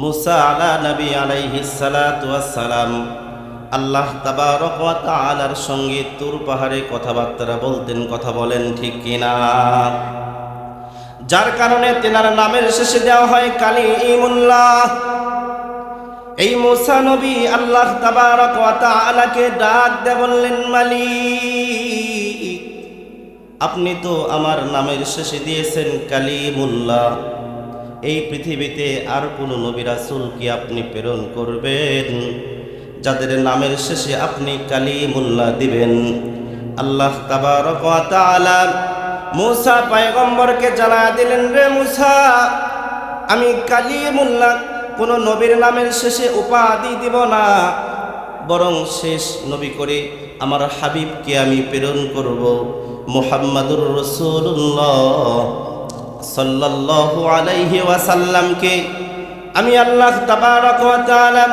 মুসা আলা নবী আলাইহিস সালাতু ওয়াস সালাম আল্লাহ তাবারক ওয়া তাআলার সঙ্গে তুর পাহাড়ে কথাবার্তা বলতেন, কথা বলেন ঠিক কিনা? যার কারণে তেনার নামের শেষে দেওয়া হয় কালিমুল্লাহ। এই মুসা নবী আল্লাহ তাবারক ওয়া তাআলাকে ডাক দিয়ে বললেন, মালিক, আপনি তো আমার নামের শেষে দিয়েছেন কালিমুল্লাহ, এই পৃথিবীতে আর কোন নবী রাসূল কি আপনি প্রেরণ করবেন যাদের নামের শেষে আপনি কালিমুল্লাহ দিবেন? আল্লাহ তাবারক ওয়া তাআলা মুসা পয়গম্বরকে জানায়া দিলেন, রে মুসা, আমি কালিমুল্লাহ কোন নবীর নামের শেষে উপাধি দিব না, বরং শেষ নবী করে আমার হাবিবকে আমি প্রেরণ করব, মুহাম্মাদুর রাসূলুল্লাহ সাল্লাল্লাহু আলাইহি ওয়াসাল্লামকে আমি আল্লাহ তাবারক ওয়া তাআলা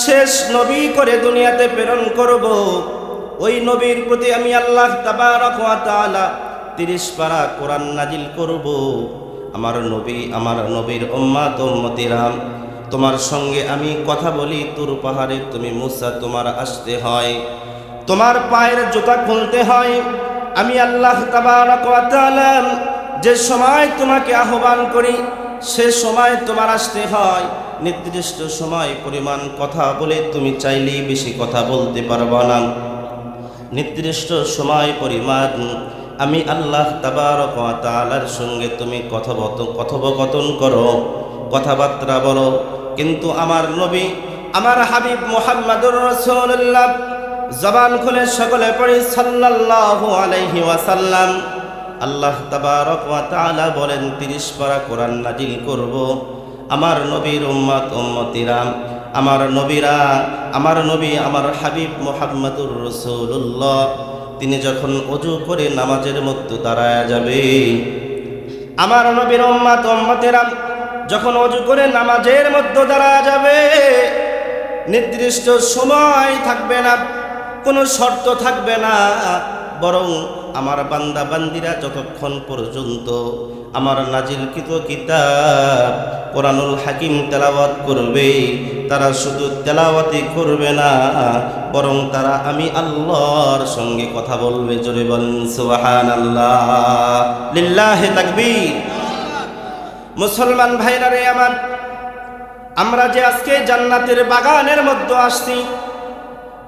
শেষ নবী করে দুনিয়াতে প্রেরণ করব। ওই নবীর প্রতি আমি আল্লাহ তাবারক ওয়া তাআলা 30 পারা কোরআন নাজিল করব। আমার নবী, আমার নবীর উম্মত উম্মতিরা, তোমার সঙ্গে আমি কথা বলি তুর পাহাড়ে, তুমি মুসা তোমার আসতে হয়, তোমার পায়ের জুতা খুলতে হয়। আমি আল্লাহ তাবারক ওয়া তাআলা যে সময় তোমাকে আহ্বান করি সে সময় তোমার আসতে হয়। নির্দিষ্ট সময় পরিমাণ কথা বলে তুমি চাইলেই বেশি কথা বলতে পারবা না। নির্দিষ্ট সময় পরিমাণ আমি আল্লাহ তাবারক ওয়া তাআলার সঙ্গে তুমি কথোপকথন করো, কথাবার্তা বলো। কিন্তু আমার নবী, আমার হাবিব মুহাম্মাদুর রাসূলুল্লাহ জবান খুলে সকলে পড়ি সাল্লাল্লাহু আলাইহি ওয়াসাল্লাম। আল্লাহ তাবারক ওয়া তাআলা বলেন 30 পারা কোরআন নাজিল করব। আমার নবীর উম্মত উম্মতিরা, আমার নবীরা, আমার নবী, আমার হাবিব মুহাম্মাদুর রাসূলুল্লাহ তিনি যখন ওযু করে নামাজের মধ্যে দাঁড়ায়া যাবে, আমার নবীর উম্মত উম্মতিরা যখন ওযু করে নামাজের মধ্যে দাঁড়ায়া যাবে, নির্দিষ্ট সময় থাকবে না, কোনো শর্ত থাকবে না, বরং আমার বান্দা বান্দিরা যতক্ষণ পর্যন্ত আমার নাজিলকৃত কিতাব কোরআনুল হাকিম তেলাওয়াত করবে, তারা শুধু তেলাওয়াতই করবে না, বরং তারা আমি আল্লাহর সঙ্গে কথা বলবে। জোরে বলেন সুবহানাল্লাহ, লিল্লাহি তাকবীর। মুসলমান ভাইরা রে আমার, আমরা যে আজকে জান্নাতের বাগানের মধ্যে আসছি,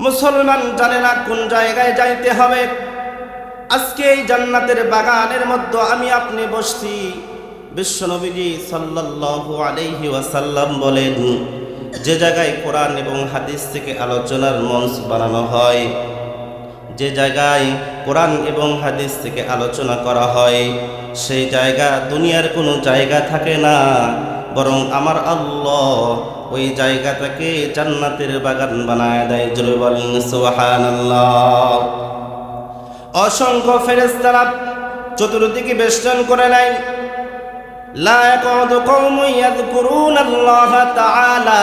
মুসলমান জানে না কোন জায়গায় যাইতে হবে। আজকে এই জান্নাতের বাগানের মধ্যে আমি আপনি বসছি। বিশ্বনবীজি সাল্লাল্লাহু আলাইহি ওয়াসাল্লাম বলেন, যে জায়গায় কোরআন এবং হাদিস থেকে আলোচনার মঞ্চ বানানো হয়, যে জায়গায় কোরআন এবং হাদিস থেকে আলোচনা করা হয়, সেই জায়গা দুনিয়ার কোনো জায়গা থাকে না, বরং আমার আল্লাহ ওই জায়গাটাকে জান্নাতের বাগান বানায় দেয়। জোরে বলেন সুবহানাল্লাহ। অসংখ্য ফেরেশতারা চতুর্দিকে বেষ্টন করে নেয়। লা ইয়াকুদু কওমুন ইয়াযকুরুনাল্লাহা তাআলা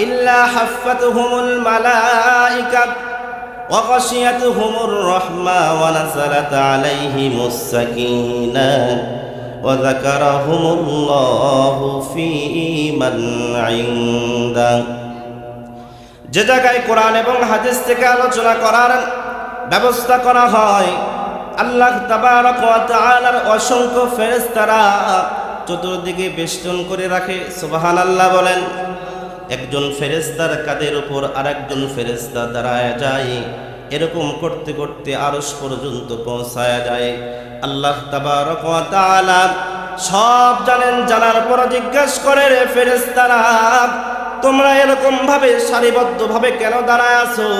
ইল্লা হাফফাতুহুমুল মালায়েকা ওয়া গাশিয়াতুহুমুর রাহমা ওয়া নাযালাত আলাইহিমুস সাকিনাহ ওয়া যাকারাহুমুল্লাহু ফী মান ইনদা। যে জায়গায় কোরআন এবং হাদিস থেকে আলোচনা করার ব্যবস্থা করা হয়, আল্লাহ তাবারক ওয়া তাআলার অসংখ্য ফেরেশতারা চতুর্দিকে বেষ্টন করে রাখে। সুবহানাল্লাহ বলেন। একজন ফেরেশতার কাঁধের উপর আরেকজন ফেরেশতা দাঁড়ায় যায়, এরকম করতে করতে আরশ পর্যন্ত পৌঁছায়া যায়। আল্লাহ তাবারক ওয়া তাআলা সব জানেন, জানার পর জিজ্ঞাসা করে, রে ফেরেশতারা, তোমরা এরকম ভাবে সারিবদ্ধভাবে কেন দাঁড়ায় আছো?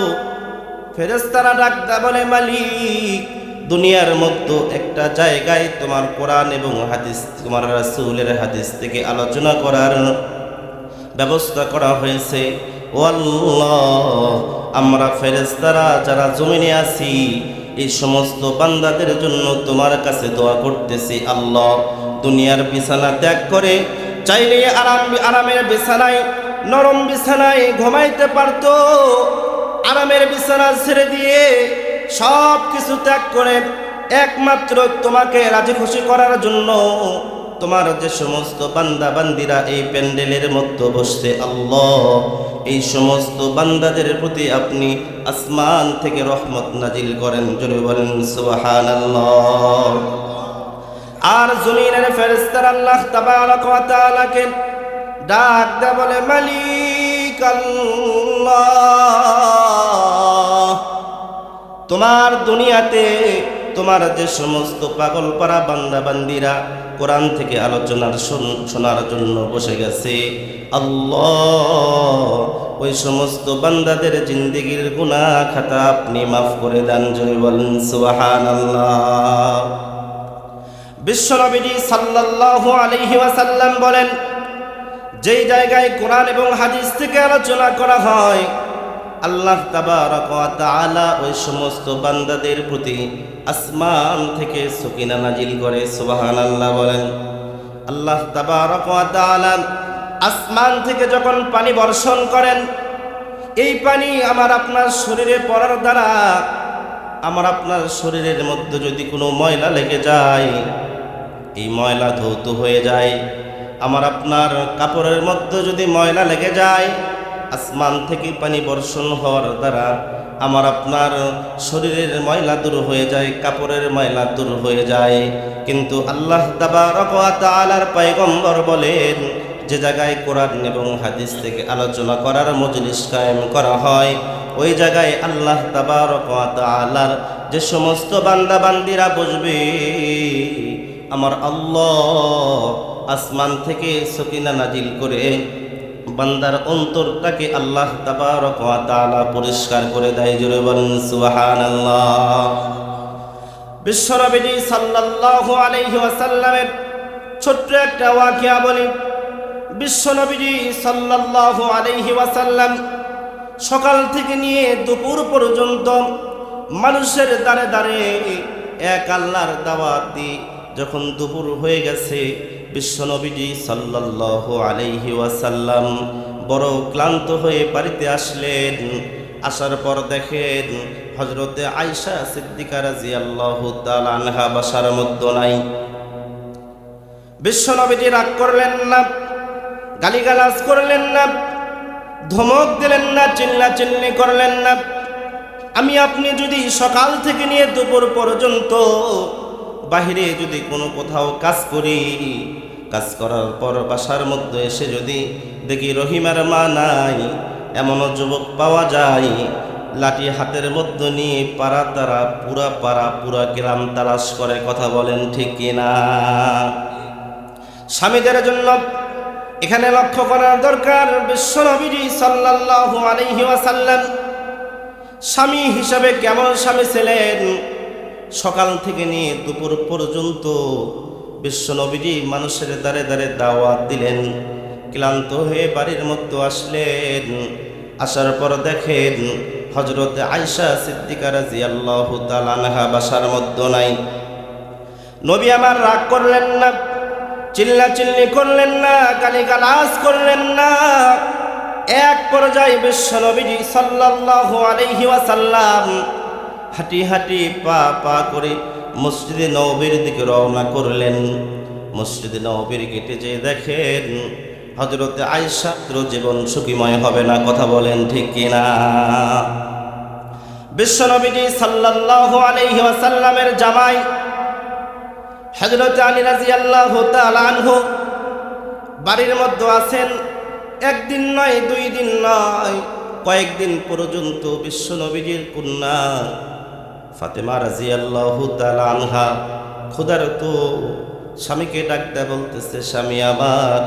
ফেরেশতারা ডাকতে বলে, মালিক, দুনিয়ার মধ্যে একটা জায়গায় তোমার কোরআন এবং হাদিস, তোমার রাসূলের হাদিস থেকে আলোচনা করার ব্যবস্থা করা হয়েছে। ও আল্লাহ, আমরা ফেরেশতারা যারা জমিনে আছি, এই সমস্ত বান্দাদের জন্য তোমার কাছে দোয়া করতেছি। আল্লাহ, দুনিয়ার বিছানা ত্যাগ করে চাইলে আরামের বিছানায়, নরম বিছানায় ঘুমাইতে পারতো। আরামের বিছানা ছেড়ে দিয়ে সব কিছু ত্যাগ করে একমাত্র তোমাকে রাজি খুশি করার জন্য তোমার যে সমস্ত বান্দা বান্দিরা এই প্যান্ডেলের মধ্যে বসছে আল্লাহ, এই সমস্ত বান্দাদের প্রতি আপনি আসমান থেকে রহমত নাজিল করেন। জোরে বলেন সুবহানাল্লাহ। আর জমিনের ফেরেশতারা আল্লাহ তাবারক ওয়া তাআলাকে ডাক দেয়, বলে মালিক আল্লাহ, তোমার দুনিয়াতে তোমার যে সমস্ত পাগল পারা বান্দা বান্দিরা কোরআন থেকে আলোচনার শোনার জন্য বসে গেছে আল্লাহ, ওই সমস্ত বান্দাদের জিন্দেগির গুনাহ খাতা আপনি মাফ করে দেন। জয় বলেন সুবহানাল্লাহ। বিশ্বনবী সাল্লাল্লাহু আলাইহি ওয়াসাল্লাম বলেন, যেই জায়গায় কোরআন এবং হাদিস থেকে আলোচনা করা হয় আল্লাহ তাবারক ওয়া তাআলা ওই সমস্ত বান্দাদের প্রতি আসমান থেকে সকিনা নাজিল করে। সুবহানাল্লাহ বলেন। আল্লাহ তাবারক ওয়া তাআলা আসমান থেকে যখন পানি বর্ষণ করেন, এই পানি আমার আপনার শরীরে পড়ার দ্বারা আমার আপনার শরীরের মধ্যে যদি কোনো ময়লা লেগে যায়, এই ময়লা ধৌত হয়ে যায়। আমার আপনার কাপড়ের মধ্যে যদি ময়লা লেগে যায়, আসমান থেকে পানি বর্ষণ হওয়ার দ্বারা আমার আপনার শরীরের ময়লা দূর হয়ে যায়, কাপড়ের ময়লা দূর হয়ে যায়। কিন্তু আল্লাহ তাবারক ওয়া তাআলার পয়গম্বর বলেন, যে জায়গায় কোরআন এবং হাদিস থেকে আলোচনা করার মজলিস কায়েম করা হয়, ওই জায়গায় আল্লাহ তাবারক ওয়া তাআলার যে সমস্ত বান্দা বান্দিরা বসবে, আমার আল্লাহ আসমান থেকে সকিনা নাজিল করে বান্দার অন্তরটাকে আল্লাহ তাবারক ওয়া তাআলা পরিষ্কার করে দেয়। জোরে বলেন সুবহানাল্লাহ। বিশ্বনবী সাল্লাল্লাহু আলাইহি ওয়াসাল্লামের ছোট্ট একটা ওয়াকিয়া বলি। বিশ্বনবী সাল্লাল্লাহু আলাইহি ওয়াসাল্লাম সকাল থেকে নিয়ে দুপুর পর্যন্ত মানুষের দ্বারে দ্বারে এক আল্লাহর দাওয়াত দিয়ে যখন দুপুর হয়ে গেছে, বিশ্বনবী সাল্লাল্লাহু আলাইহি ওয়াসাল্লাম বড় ক্লান্ত হয়ে বাড়িতে আসলেন। আসার পর দেখেন হযরতে আয়েশা সিদ্দিকা রাদিয়াল্লাহু তাআলা আনহা বাসার মধ্যে নাই। বিশ্বনবী রাগ করলেন না, গালিগালাজ করলেন না, ধমক দিলেন না, চিল্লাচিল্লি করলেন না। আমি আপনি যদি সকাল থেকে নিয়ে দুপুর পর্যন্ত বাহিরে যদি কোনো কোথাও কাজ করি, কাজ করার পর বাসার মধ্যে এসে যদি দেখি রহিমার মা নাই, এমনও যুবক পাওয়া যায় লাঠি হাতের মধ্যে নিয়ে পাড়া তারা পুরা গ্রাম তালাশ করে। কথা বলেন ঠিক কিনা? স্বামীদের জন্য এখানে লক্ষ্য করার দরকার, বিশ্বনবী সাল্লাল্লাহু আলাইহি ওয়াসাল্লাম স্বামী হিসাবে কেমন স্বামী ছিলেন। সকাল থেকে নিয়ে দুপুর পর্যন্ত বিশ্বনবী মানুষের দ্বারে দ্বারে দাওয়াত দিলেন। ক্লান্ত হয়ে বাড়ির মধ্যে আসলেন। আসার পর দেখেন হযরতে আয়েশা সিদ্দিকা রাদিয়াল্লাহু তাআলা আনহা বাসার মধ্যে নাই। নবী আমার রাগ করলেন না, চিল্লাচিল্লি করলেন না, গালিগালাজ করলেন না। এক পর্যায়ে বিশ্বনবী সাল্লাল্লাহু আলাইহি ওয়াসাল্লাম হাঁটি হাঁটি পা করে মসজিদে নববীর দিকে রওনা করলেন। মসজিদে নববীর গেটে যেয়ে দেখেন হযরতে আয়েশা জীবন সুখীময় হবে না। কথা বলেন ঠিক কিনা? বিশ্বনবী সাল্লাল্লাহু আলাইহি ওয়াসাল্লামের জামাই হযরত আলী রাদিয়াল্লাহু তাআলা আনহু বাড়ির মধ্যে আছেন। একদিন নয়, দুই দিন নয়, কয়েকদিন পর্যন্ত বিশ্বনবীর কন্যা ফাতেমা রাদিয়াল্লাহু তাআলা আনহা ক্ষুধার্ত স্বামীকে ডাক দেয়া বলতেছে, স্বামী আমার,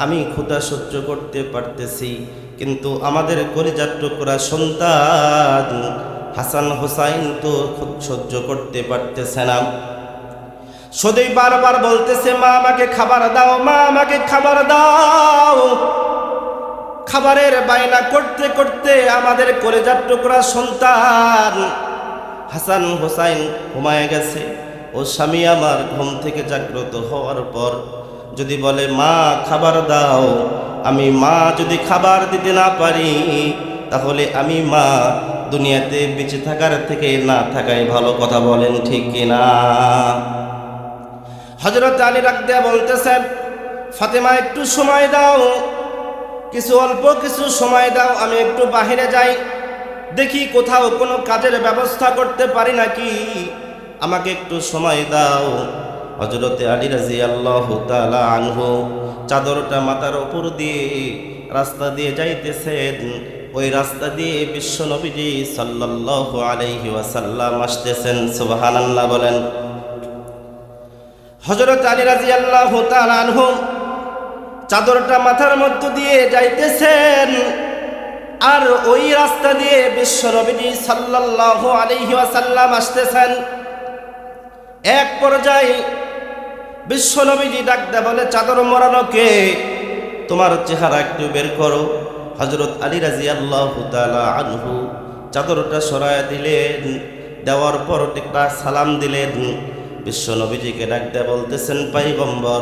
আমি ক্ষুধা সহ্য করতে পারতেছি, কিন্তু আমাদের কলিজার টুকরা সন্তান হাসান হোসাইন তো সহ্য করতে পারতেছে না। শুধুই বারবার বলতেছে, মা আমাকে খাবার দাও, মা আমাকে খাবার দাও। খাবারের বায়না করতে করতে আমাদের কলিজার টুকরা সন্তান হাসান হোসাইন ঘুমায় গেছে। ও স্বামী আমার ঘুম থেকে জাগ্রত হওয়ার পর যদি বলে মা খাবার দাও, আমি মা যদি খাবার দিতে না পারি, তাহলে আমি মা দুনিয়াতে বেঁচে থাকার থেকে না থাকাই ভালো। কথা বলেন ঠিক কিনা? হযরত আলী ডাক দিয়া বলতেছেন, ফাতেমা একটু সময় দাও, অল্প কিছু সময় দাও, আমি একটু বাহিরে যাই, দেখি কোথাও কোনো কাজের ব্যবস্থা করতে পারি নাকি, আমাকে একটু সময় দাও। হযরত আলী রাদিয়াল্লাহু তাআলা আনহু চাদরটা মাথার উপর দিয়ে রাস্তা দিয়ে যাইতেছেন। ওই রাস্তা দিয়ে বিশ্ব নবীজি সাল্লাল্লাহু আলাইহি ওয়াসাল্লাম আসতেছেন। সুবহানাল্লাহ বলেন। হযরত আলী রাদিয়াল্লাহু তাআলা আনহু চাদরটা মাথার মধ্য দিয়ে যাইতেছেন, আর ওই রাস্তা দিয়ে বিশ্ব নবীজি সাল্লাল্লাহু আলাইহি ওয়াসাল্লাম আসতেছেন। এক পর্যায়ে বিশ্ব নবীজি ডাক দেয়া বলে, চাদর মোড়ানো কে? তোমার চেহারা একটু বের করো। হযরত আলী রাদিয়াল্লাহু তাআলা আনহু চাদরটা সরায় দিলেন, দেওয়ার পর একটা সালাম দিলেন। বিশ্ব নবীজিকে ডাক দেয়া বলতেছেন, পয়গম্বর,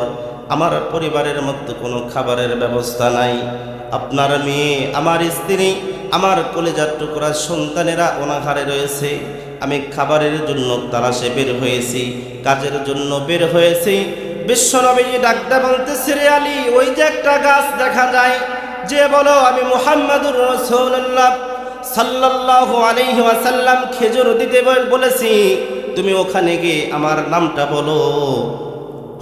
আমার পরিবারের মধ্যে কোনো খাবারের ব্যবস্থা নাই। আপনার মেয়ে, আমার স্ত্রী, আমার কলিজার টুকরা সন্তানেরা অনাহারে রয়েছে। আমি খাবারের জন্য তালাশে বের হয়েছি, কাজের জন্য বের হয়েছি। বিশ্ব নবীজি ডাক দেয়া বলতেছে, রে আলী, ওই যে একটা গাছ দেখা যায়, যে বলো আমি মুহাম্মাদুর রাসূলুল্লাহ সাল্লাল্লাহু আলাইহি ওয়াসাল্লাম খেজুর দিতে বলেছি, তুমি ওখানে গিয়ে আমার নামটা বলো।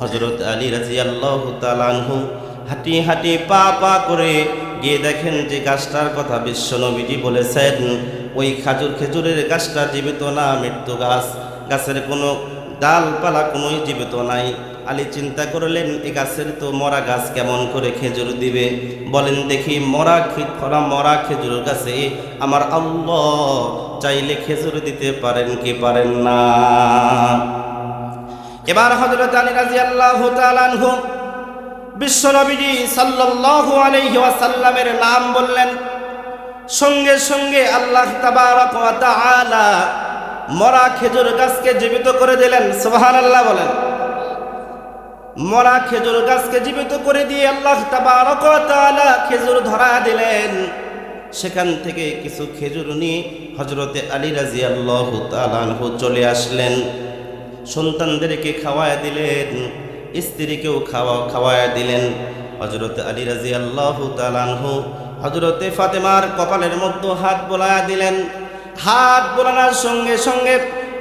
হযরত আলী রাদিয়াল্লাহু তাআলা আনহু হাঁটি হাঁটি পা পা করে গিয়ে দেখেন যে গাছটার কথা বিশ্ব নবীজি বলেছেন, ওই খেজুরের গাছটা জীবিত না, মৃত্যু গাছ। গাছের কোনো ডালপালা কোনোই জীবিত নাই। আলী চিন্তা করলেন, এই গাছের তো মরা গাছ, কেমন করে খেজুর দিবে? বলেন দেখি, মরা খেজুর গাছে আমার আল্লাহ চাইলে খেজুর দিতে পারেন কি পারেন না? এবার হযরত আলী রাদিয়াল্লাহু তাআলা আনহু বিশ্ব নবীজি সাল্লাল্লাহু আলাইহি ওয়াসাল্লামের নাম বললেন। সঙ্গে সঙ্গে আল্লাহ তাবারক ওয়া তাআলা মরা খেজুর গাছকে জীবিত করে দিলেন। সুবহানাল্লাহ বলেন। মরা খেজুর গাছকে জীবিত করে দিয়ে আল্লাহ তাবারক ওয়া তাআলা খেজুর ধরা দিলেন। সেখান থেকে কিছু খেজুর নিয়ে হযরতে আলী রাদিয়াল্লাহু তাআলা আনহু চলে আসলেন। সন্তানদেরকে খাওয়ায় দিলেন, স্ত্রীকেও খাওয়ায় দিলেন। হযরত আলী রাদিয়াল্লাহু তাআলা আনহু হযরতে ফাতেমার কপালের মধ্যে হাত বোলায়া দিলেন। হাত বোলানোর সঙ্গে সঙ্গে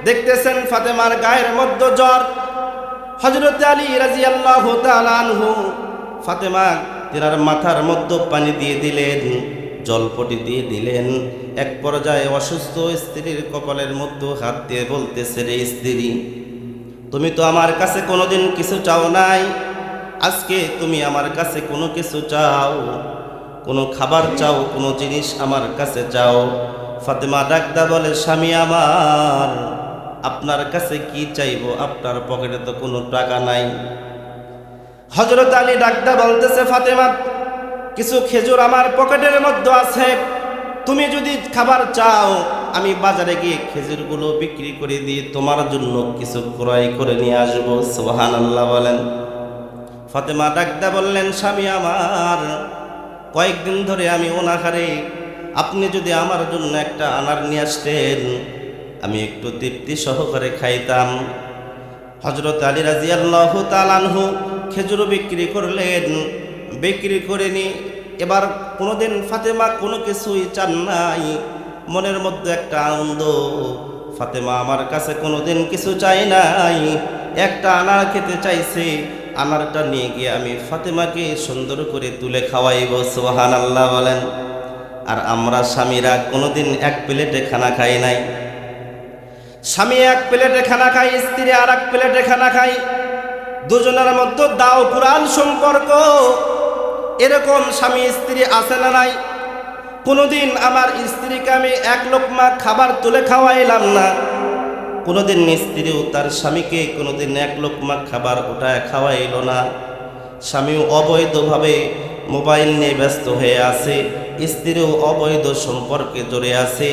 দেখতেছেন ফাতেমার গায়ের মধ্যে জ্বর। হযরত আলী রাদিয়াল্লাহু তাআলা আনহু ফাতেমা তিনার মাথার মধ্যে পানি দিয়ে দিলেন, জলপটি দিয়ে দিলেন। এক পর্যায়ে অসুস্থ স্ত্রীর কপালের মধ্যে হাত দিয়ে বলতেছে, রে স্ত্রী, তুমি তো আমার কাছে কোনোদিন কিছু চাও নাই, আজকে তুমি আমার কাছে কোনো কিছু চাও, কোনো খাবার চাও, কোনো জিনিস আমার কাছে চাও। ফাতেমা ডাকদা বলে, স্বামী আমার, আপনার কাছে কি চাইবো? আপনার পকেটে তো কোনো টাকা নাই। হযরত আলী ডাকদা বলতেছে, ফাতেমা, কিছু খেজুর আমার পকেটের মধ্যে আছে, তুমি যদি খাবার চাও আমি বাজারে গিয়ে খেজুরগুলো বিক্রি করে দিয়ে তোমার জন্য কিছু ক্রয় করে নিয়ে আসবো। সুবহানাল্লাহ বলেন। ফাতেমা ডাকদা বললেন, স্বামী আমার, কয়েকদিন ধরে আমি অনাহারে, আপনি যদি আমার জন্য একটা আনার নিয়ে আসতেন আমি একটু তৃপ্তি সহকারে খাইতাম। হযরত আলী রাদিয়াল্লাহু তাআলা আনহু খেজুর বিক্রি করলেন। বিক্রি করে নি এবার কোনোদিন ফাতেমা কোনো কিছুই চান নাই, মনের মধ্যে একটা আনন্দ, ফাতেমা আমার কাছে কোনোদিন কিছু চাই নাই, একটা আনার খেতে চাইছে, আনারটা নিয়ে গিয়ে আমি ফাতেমাকে সুন্দর করে তুলে খাওয়াইব। সুবহানাল্লাহ বলেন। আর আমরা স্বামীরা কোনোদিন এক প্লেটে খানা খাই নাই। স্বামী এক প্লেটে খানা খাই, স্ত্রী আর এক প্লেটে খানা খাই, দুজনের মধ্যে দাও পুরাণ সম্পর্ক। এরকম স্বামী স্ত্রী আছে না নাই? কোনোদিন আমার স্ত্রীকে আমি এক লোকমা খাবার তুলে খাওয়াইলাম না, কোনোদিন স্ত্রীও তার স্বামীকে কোনোদিন এক লোকমা খাবার ওঠায় খাওয়াইল না। স্বামীও অবৈধভাবে মোবাইল নিয়ে ব্যস্ত হয়ে আছে, স্ত্রীও অবৈধ সম্পর্কে জড়ে আছে।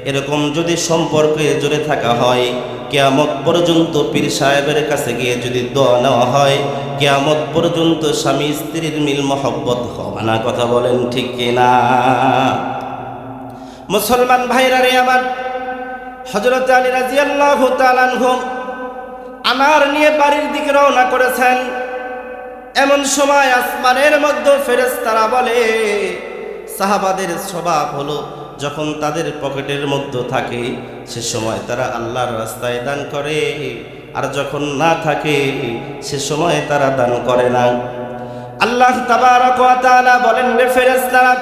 এরকম যদি সম্পর্কে জড়ে থাকা হয়, কিয়ামত পর্যন্ত পীর সাহেবের কাছে গিয়ে যদি দোয়া নেওয়া হয়, কিয়ামত পর্যন্ত স্বামী স্ত্রীর মিল মহব্বত হবে না। কথা বলেন ঠিক কিনা? মুসলমান ভাইরা রে আমার, হযরত আলী রাদিয়াল্লাহু তাআলা আনহু আনার নিয়ে বাড়ির দিকে রওনা করেছেন। এমন সময় আসমানের মধ্যে ফেরেশতারা বলে, সাহাবাদের স্বভাব হলো যখন তাদের পকেটের মধ্যে থাকে সে সময় তারা আল্লাহর রাস্তায় দান করে, আর যখন না থাকে সে সময় তারা দান করে না। আল্লাহ তাবারক ওয়া তাআলা বলেন, রে ফেরেশতারা,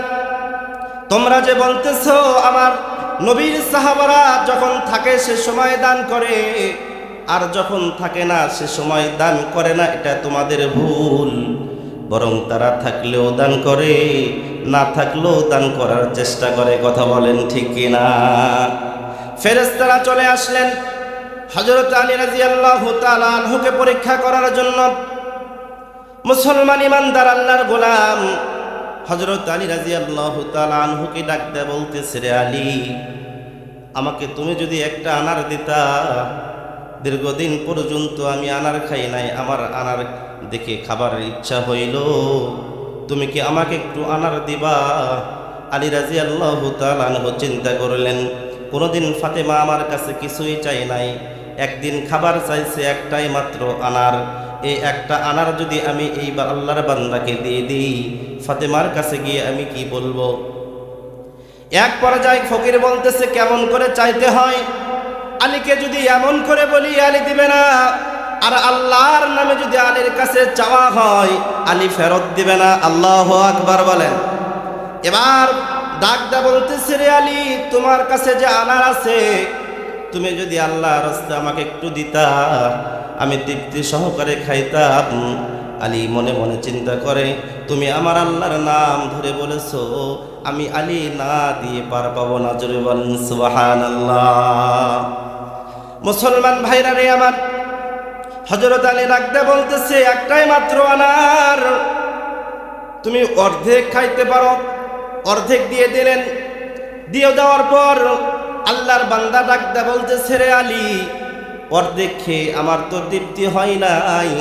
তোমরা যে বলতেছো আমার নবীর সাহাবারা যখন থাকে সে সময় দান করে, আর যখন থাকে না সে সময় দান করে না, এটা তোমাদের ভুল। বরং তারা থাকলেও দান করে, না থাকলেও দান করার চেষ্টা করে। কথা বলেন ঠিক কিনা? ফেরেশতারা চলে আসলেন হযরত আলী রাদিয়াল্লাহু তাআলা আনহুকে পরীক্ষা করার জন্য। মুসলমান ইমানদার আল্লাহর গোলাম হযরত আলী রাদিয়াল্লাহু তাআলা আনহুকে ডাক দিয়ে বলতেছে, রে আলী, আমাকে তুমি যদি একটা আনার দিতা, দীর্ঘদিন পর্যন্ত আমি আনার খাই নাই, আমার আনার দেখে খাবার ইচ্ছা হইল, তুমি কি আমাকে একটু আনার দিবা? আলী রাদিয়াল্লাহু তাআলা আনহু চিন্তা করলেন, কোনোদিন ফাতেমা আমার কাছে কিছুই চাই নাই, একদিন খাবার চাইছে একটাই মাত্র আনার। এই একটা আনার যদি আমি এই আল্লাহর বান্দাকে দিয়ে দিই, ফাতেমার কাছে গিয়ে আমি কি বলবো? এক পর্যায়ে ফকির বলতেছে, কেমন করে চাইতে হয়? আলীকে যদি এমন করে বলি আলী দিবে না, আর আল্লাহর নামে যদি আলীর কাছে চাওয়া হয় আলী ফেরত দিবে না। আল্লাহু আকবার বলেন। এবার ডাকদা বলতেছে, রে আলী, তোমার কাছে যে আনার আছে, তুমি যদি আল্লাহর রাস্তায় আমাকে একটু দিতা, আমি তৃপ্তি সহকারে খাইতাম। আলী মনে মনে চিন্তা করে, তুমি আমার আল্লাহর নাম ধরে বলেছো, আমি আলী না দিয়ে পার পাবো না। জোরে বলেন সুবহানাল্লাহ। মুসলমান ভাইরা রে আমার, হযরত আলী ডাকতে বলতেছে, একটাই মাত্র আনার, তুমি অর্ধেক খাইতে পারো। অর্ধেক দিয়ে দিলেন। দিয়ে দেওয়ার পর আল্লাহর বান্দা ডাকতে বলতেছে, রে আলী, অর্ধেক খেয়ে আমার তো তৃপ্তি হয় নাই,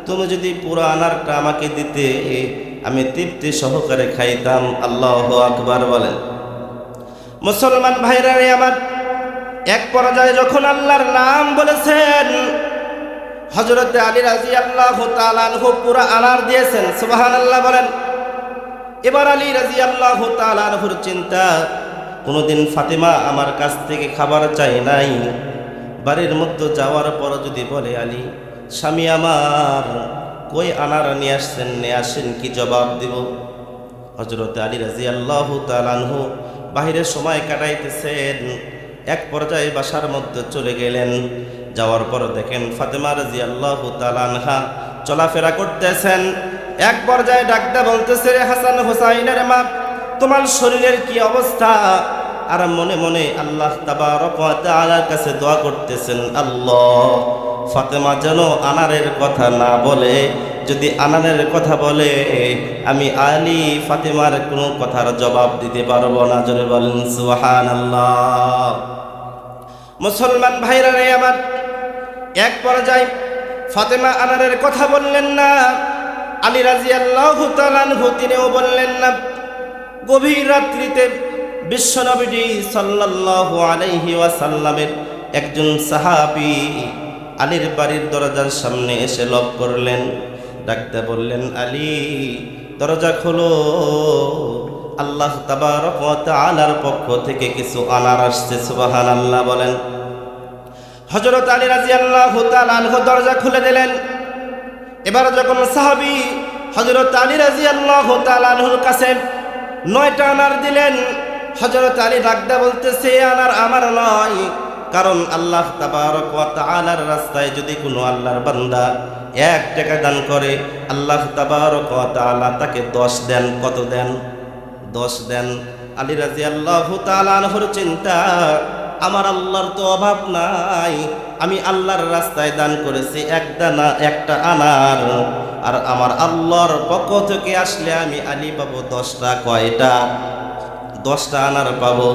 তুমি যদি পুরো আনারটা আমাকে দিতে, আমি তৃপ্তি সহকারে খাইতাম। আল্লাহু আকবার বলেন। মুসলমান ভাইরা রে আমার, এক পর্যায়ে যখন আল্লাহর নাম বলেছেন, হযরত আলী রাদিয়াল্লাহু তাআলা আনহু পুরো আনার দিয়েছেন। সুবহানাল্লাহ বলেন। এবার আলী রাদিয়াল্লাহু তাআলা আনহুর চিন্তা, কোনোদিন ফাতেমা আমার কাছ থেকে খাবার চাই নাই, বাড়ির মধ্যে যাওয়ার পর যদি বলে, আলী স্বামী আমার কই আনার নিয়ে আসছেন, নিয়ে আসেন, কি জবাব দিব? হযরত আলী রাদিয়াল্লাহু তাআলা আনহু বাহিরে সময় কাটাইতেছেন। এক পর্যায়ে বাসার মধ্যে চলে গেলেন। যাওয়ার পর দেখেন ফাতেমা রাদিয়াল্লাহু তাআলা আনহা চলাফেরা করতেছেন। এক পর্যায়ে ডাকতে বলতেছে, রে হাসান হুসাইনের মা, তোমার শরীরের কি অবস্থা? আর মনে মনে আল্লাহ তাবারক ওয়া তাআলার কাছে দোয়া করতেছেন, আল্লাহ, ফাতেমা যেন আনারের কথা না বলে। যদি আনারের কথা বলে, আমি আলী ফাতেমার কোনো কথার জবাব দিতে পারবো না। জোরে বলেন সুবহানাল্লাহ। মুসলমান ভাইরা রে আমার, এক পর্যায়ে ফাতেমা আনারের কথা বললেন না, আলী রাদিয়াল্লাহু তাআলা আনহু তিনিও বললেন না। গভীর রাত্রিতে বিশ্বনবী সাল্লাল্লাহু আলাইহি ওয়াসাল্লামের একজন সাহাবী আলীর বাড়ির দরজার সামনে এসে লক করলেন। ডাকতে বললেন, আলী, দরজা খোলো, আল্লাহ তাবারক ওয়া তাআলার পক্ষ থেকে কিছু আনার আসছে। সুবহানাল্লাহ বলেন। হযরত আলী রাদিয়াল্লাহু তাআলা আনহু দরজা খুলে দিলেন। এবার যখন সাহাবী হযরত আলী রাদিয়াল্লাহু তাআলা আনহুর কাছে 9টা আনার দিলেন, হযরত আলী ডাকদা বলতেছে, আনার আমার নয়, কারণ আল্লাহ তাবারক ওয়া তাআলার রাস্তায় যদি কোনো আল্লাহর বান্দা 1 টাকা দান করে, আল্লাহ তাবারক ওয়া তাআলা তাকে 10 দেন। কত দেন? 10 দেন। আলী রাদিয়াল্লাহু তাআলা আনহুর চিন্তা, আমার আল্লাহর তো অভাব নাই, আমি আল্লাহর রাস্তায় দান করেছি একটা আনার, আর আমার আল্লাহর পক্ষ থেকে আসলে আমি আলী পাবো 10টা। কয়টা? 10টা আনার পাবো।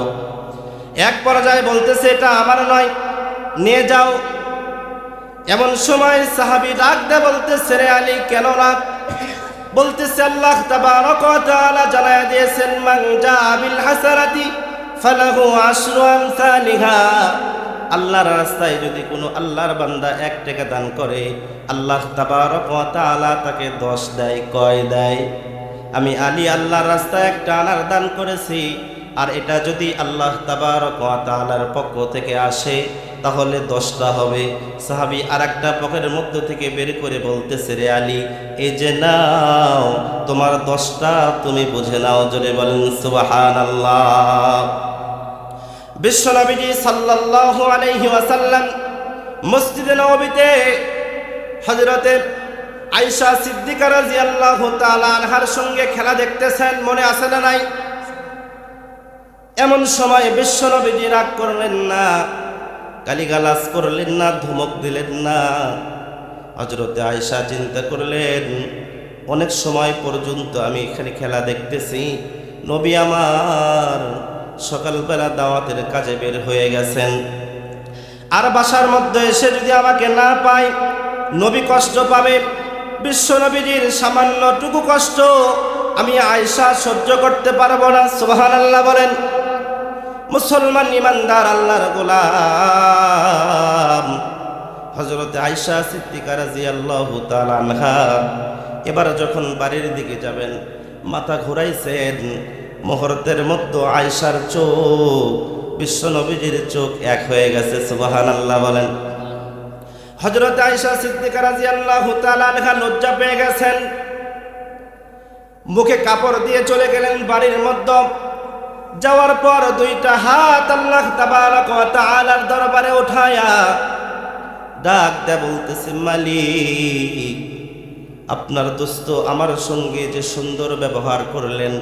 এক পর্যায়ে বলতেছে, এটা আমার নয়, নিয়ে যাও। এমন সময় সাহাবী ডাক দিয়ে বলতেছে, রে আলী, কেন না? বলতেছে, আল্লাহ তাবারক ওয়া তাআলা জানায়া দিয়েছেন, মান জা বিল হাসানাতি ফালাহু আশরু আমসালিহা। আল্লাহর রাস্তায় যদি কোনো আল্লাহর বান্দা 1 টাকা দান করে, আল্লাহ তাবারক ওয়া তাআলা তাকে 10 দেয়। কয় দেয়? আমি আলী আল্লাহর রাস্তায় 1টা আনার দান করেছি, আর এটা যদি আল্লাহ তাবারক ওয়া তাআলার পক্ষ থেকে আসে তাহলে 10টা হবে। সাহাবী আরেকটা পকেটের মধ্য থেকে বের করে বলতেছে, রে আলী, এই যে নাও, তোমার 10টা তুমি বুঝে নাও। জোরে বলেন সুবহানাল্লাহ। বিশ্বনবীজি সাল্লাল্লাহু আলাইহি ওয়াসাল্লাম মসজিদে নববীতে হযরতে আয়েশা সিদ্দিকা রাদিয়াল্লাহু তাআলা আনহার সঙ্গে খেলা দেখতেছেন। মনে আছে না নাই? এমন সময় বিশ্বনবীজি রাগ করলেন না, গালিগালাজ করলেন না, ধমক দিলেন না। হযরতে আয়েশা চিন্তা করলেন, অনেক সময় পর্যন্ত আমি এখানে খেলা দেখতেছি, নবী আমার সকালবেলা দাওয়াতের কাজে বের হয়ে গেছেন, আর বাসার মধ্যে এসে যদি আমাকে না পায় নবী কষ্ট পাবে। বিশ্বনবীজির সামান্যটুকু কষ্ট আমি আয়েশা সহ্য করতে পারবো না। সুবহানাল্লাহ বলেন। মুসলমান ইমানদার আল্লাহর গোলাম হযরতে আয়েশা সিদ্দিকা রাদিয়াল্লাহু তাআলা আনহা এবার যখন বাড়ির দিকে যাবেন, মাথা ঘুরাইছেন, মুহূর্তের মধ্যে আয়েশার চোখ বিশ্বনবীজির চোখ এক হয়ে গেছে। সুবহানাল্লাহ বলেন। হযরত আয়েশা সিদ্দিকা রাদিয়াল্লাহু তাআলা আনহা লজ্জা পেয়ে গেছেন, মুখে কাপড় দিয়ে চলে গেলেন বাড়ির মধ্যে। যাওয়ার পর 2টা হাত আল্লাহ তাবারক ওয়া তাআলার দরবারে উঠায়া ডাক দেয়া বলতেছে, মালিক, আপনার দোস্ত আমার সঙ্গে যে সুন্দর ব্যবহার করলেন,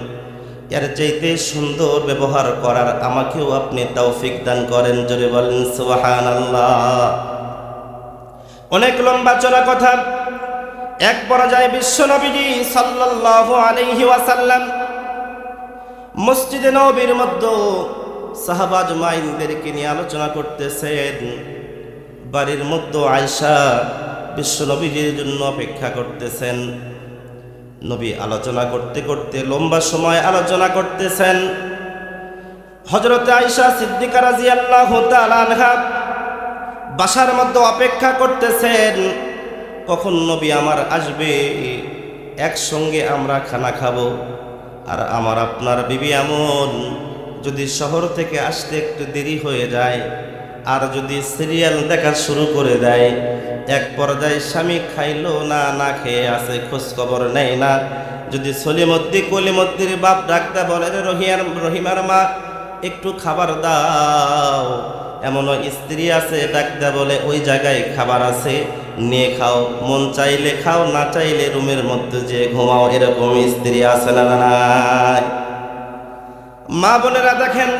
এর চাইতে সুন্দর ব্যবহার করার আমাকেও আপনি তৌফিক দান করেন। জোরে বলেন সুবহানাল্লাহ। অনেক লম্বা চলা কথা। এক পর্যায়ে বিশ্বনবীজি সাল্লাল্লাহু আলাইহি ওয়াসাল্লাম মসজিদে নববীর মধ্যে সাহাবা আজমাইনদেরকে নিয়ে আলোচনা করতেছেন। বাড়ির মধ্যে আয়েশা বিশ্বনবীজির জন্য অপেক্ষা করতেছেন। নবী আলোচনা করতে করতে লম্বা সময় আলোচনা করতেছেন। হযরতে আয়েশা সিদ্দিকা রাদিয়াল্লাহু তাআলা আনহা বাসার মধ্যে অপেক্ষা করতেছেন, কখন নবী আমার আসবে, একসঙ্গে আমরা খানা খাবো। আর আমার আপনার বিবি এমন, যদি শহর থেকে আসতে একটু দেরি হয়ে যায় আর যদি সিরিয়াল দেখা শুরু করে দেয়, এক পর্যায়ে স্বামী খাইলো না, না খেয়ে আছে, খোঁজ খবর নেয় না। যদি সলিমদ্দি কলিমদ্দির বাপ ডাকতে বলে, রহিমার মা একটু খাবার দাও, এমনও স্ত্রী আছে ডাকতে বলে, ওই জায়গায় খাবার আছে, নিয়ে খাও, মন চাইলে খাও, না চাইলে রুমের মধ্যে যে ঘুমাও। এরকম স্ত্রী আছে না নাই? মা বোনেরা দেখেন,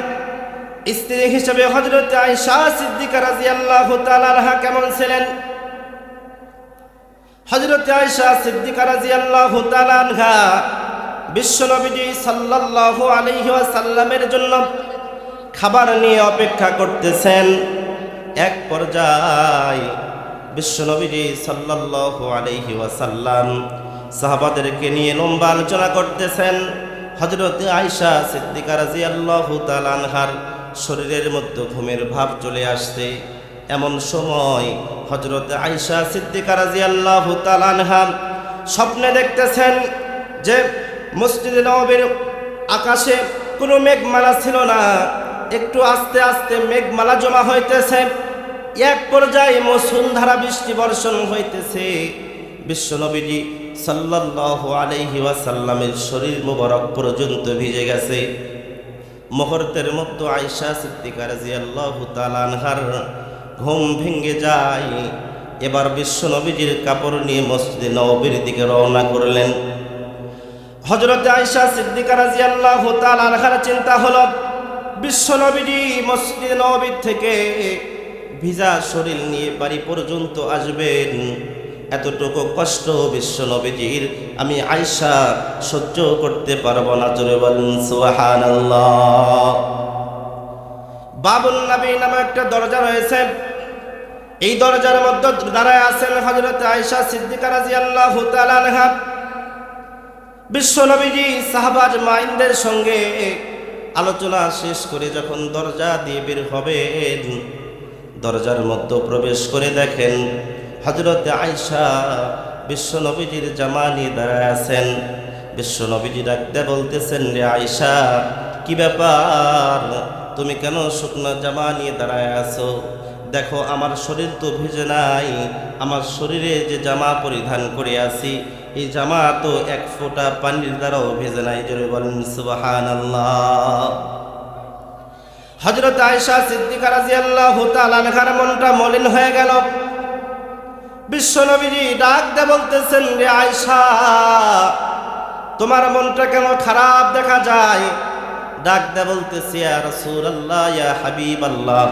স্ত্রী হিসেবে হযরত আয়েশা সিদ্দিকা রাদিয়াল্লাহু তাআলা আনহা কেমন ছিলেন। হযরত আয়েশা সিদ্দিকা রাদিয়াল্লাহু তাআলা আনহা বিশ্বনবীজি সাল্লাল্লাহু আলাইহি ওয়াসাল্লামের জন্য খাবার নিয়ে অপেক্ষা করতেছেন। এক পর্যায়ে বিশ্বনবীজি সাল্লাল্লাহু আলাইহি ওয়াসাল্লাম সাহাবাদেরকে নিয়ে লম্বা আলোচনা করতেছেন। হযরত আয়েশা সিদ্দিকা রাদিয়াল্লাহু তাআলা আনহার শরীরের মধ্যে ঘুমের ভাব চলে আসছে। এমন সময় হযরত আয়েশা সিদ্দিকা রাদিয়াল্লাহু তাআলা আনহা স্বপ্নে দেখতেছেন যে মসজিদে নববীর আকাশে কোনো মেঘমালা ছিল না, একটু আস্তে আস্তে মেঘমালা জমা হইতেছে। এক পর্যায়ে মুষলধারা বৃষ্টি বর্ষণ হইতেছে। বিশ্বনবীজি সাল্লাল্লাহু আলাইহি ওয়াসাল্লামের শরীর মুবারক পর্যন্ত ভিজে গেছে। মুহূর্তের মধ্যে আয়েশা সিদ্দিকা রাদিয়াল্লাহু তাআলা আনহার ঘুম ভেঙে যায়। এবার বিশ্বনবীজির কাপড় নিয়ে মসজিদে নববীর দিকে রওনা করলেন। হযরত আয়েশা সিদ্দিকা রাদিয়াল্লাহু তাআলা আনহার চিন্তা হলো, বিশ্বনবীজি মসজিদে নববী থেকে ভিজা শরীর নিয়ে বাড়ি পর্যন্ত আসবেন, এতটুকু কষ্ট বিশ্বনবীজির আমি আয়েশা সহ্য করতে পারবো না। জোরে বলেন সুবহানাল্লাহ। বাবুন নবী নামে একটা দরজা রয়েছে। এই দরজার মধ্যে দাঁড়ায় আছেন হযরত আয়েশা সিদ্দিকা রাদিয়াল্লাহু তাআলা আনহা। বিশ্বনবীজি সাহাবা আজমাইনদের সঙ্গে আলোচনা শেষ করে যখন দরজা দিয়ে বের হবেন, দরজার মধ্যে প্রবেশ করে দেখেন হযরতে আয়েশা বিশ্বনবীজির জামা নিয়ে দাঁড়ায় আছেন। বিশ্বনবীজি ডাকতে বলতেছেন, রে আয়েশা, কি ব্যাপার, তুমি কেন শুকনো জামা নিয়ে দাঁড়ায় আছো? দেখো আমার শরীর তো ভিজে নাই, আমার শরীরে যে জামা পরিধান করে আছি এই জামা তো এক ফোঁটা পানির দ্বারাও ভেজে নাই। জোরে বলেন সুবহানাল্লাহ। হযরত আয়েশা সিদ্দিকা রাদিয়াল্লাহু তাআলা আনহার মনটা মলিন হয়ে গেল। বিশ্বনবীজি ডাক দিয়ে বলতেছেন, রে আয়েশা, তোমার মনটা কেন খারাপ দেখা যায়? ডাক দিয়ে বলতেছে, ইয়া রাসূলুল্লাহ, ইয়া হাবিবাল্লাহ,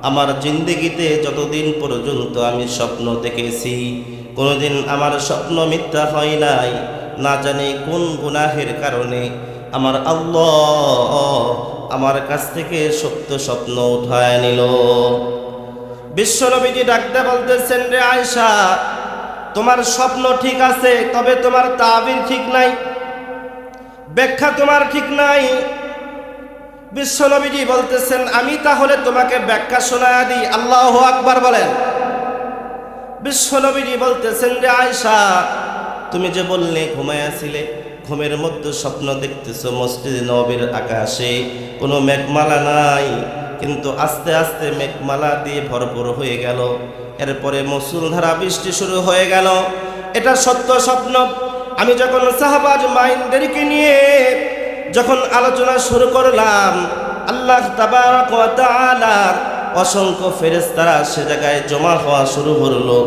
আমার জিন্দেগিতে যতদিন পর্যন্ত আমি স্বপ্ন দেখেছি কোনোদিন আমার স্বপ্ন মিথ্যা হয় নাই। না জানি কোন গুনাহের কারণে আমার আল্লাহ আমার কাছ থেকে সত্য স্বপ্ন উঠায় নিল। বিশ্বনবীজি ডাকতে বলতেছেন, রে আয়েশা, তোমার স্বপ্ন ঠিক আছে, তবে তোমার তাবির ঠিক নাই, ব্যাখ্যা তোমার ঠিক নাই। বিশ্বনবীজি বলতেছেন, আমি তাহলে তোমাকে ব্যাখ্যা শোনায়া দিই। আল্লাহু আকবার বলেন। বিশ্বনবীজি বলতেছেন, রে আয়েশা, তুমি যে বললে ঘুমাইয়াছিলে, ঘুমের মধ্যে স্বপ্ন দেখতেছো মসজিদে নববীর আকাশে কোনো মেঘমালা নাই, কিন্তু আস্তে আস্তে মেঘমালা দিয়ে ভরপুর হয়ে গেল, এরপরে মুষলধারা বৃষ্টি শুরু হয়ে গেল। এটা সত্য স্বপ্ন। আমি যখন সাহাবাজ মাইনদেরকে নিয়ে যখন আলোচনা শুরু করলাম, আল্লাহ তাবারক ওয়া তাআলার অসংখ্য ফেরেশতারা সে জায়গায় জমা হওয়া শুরু হলো।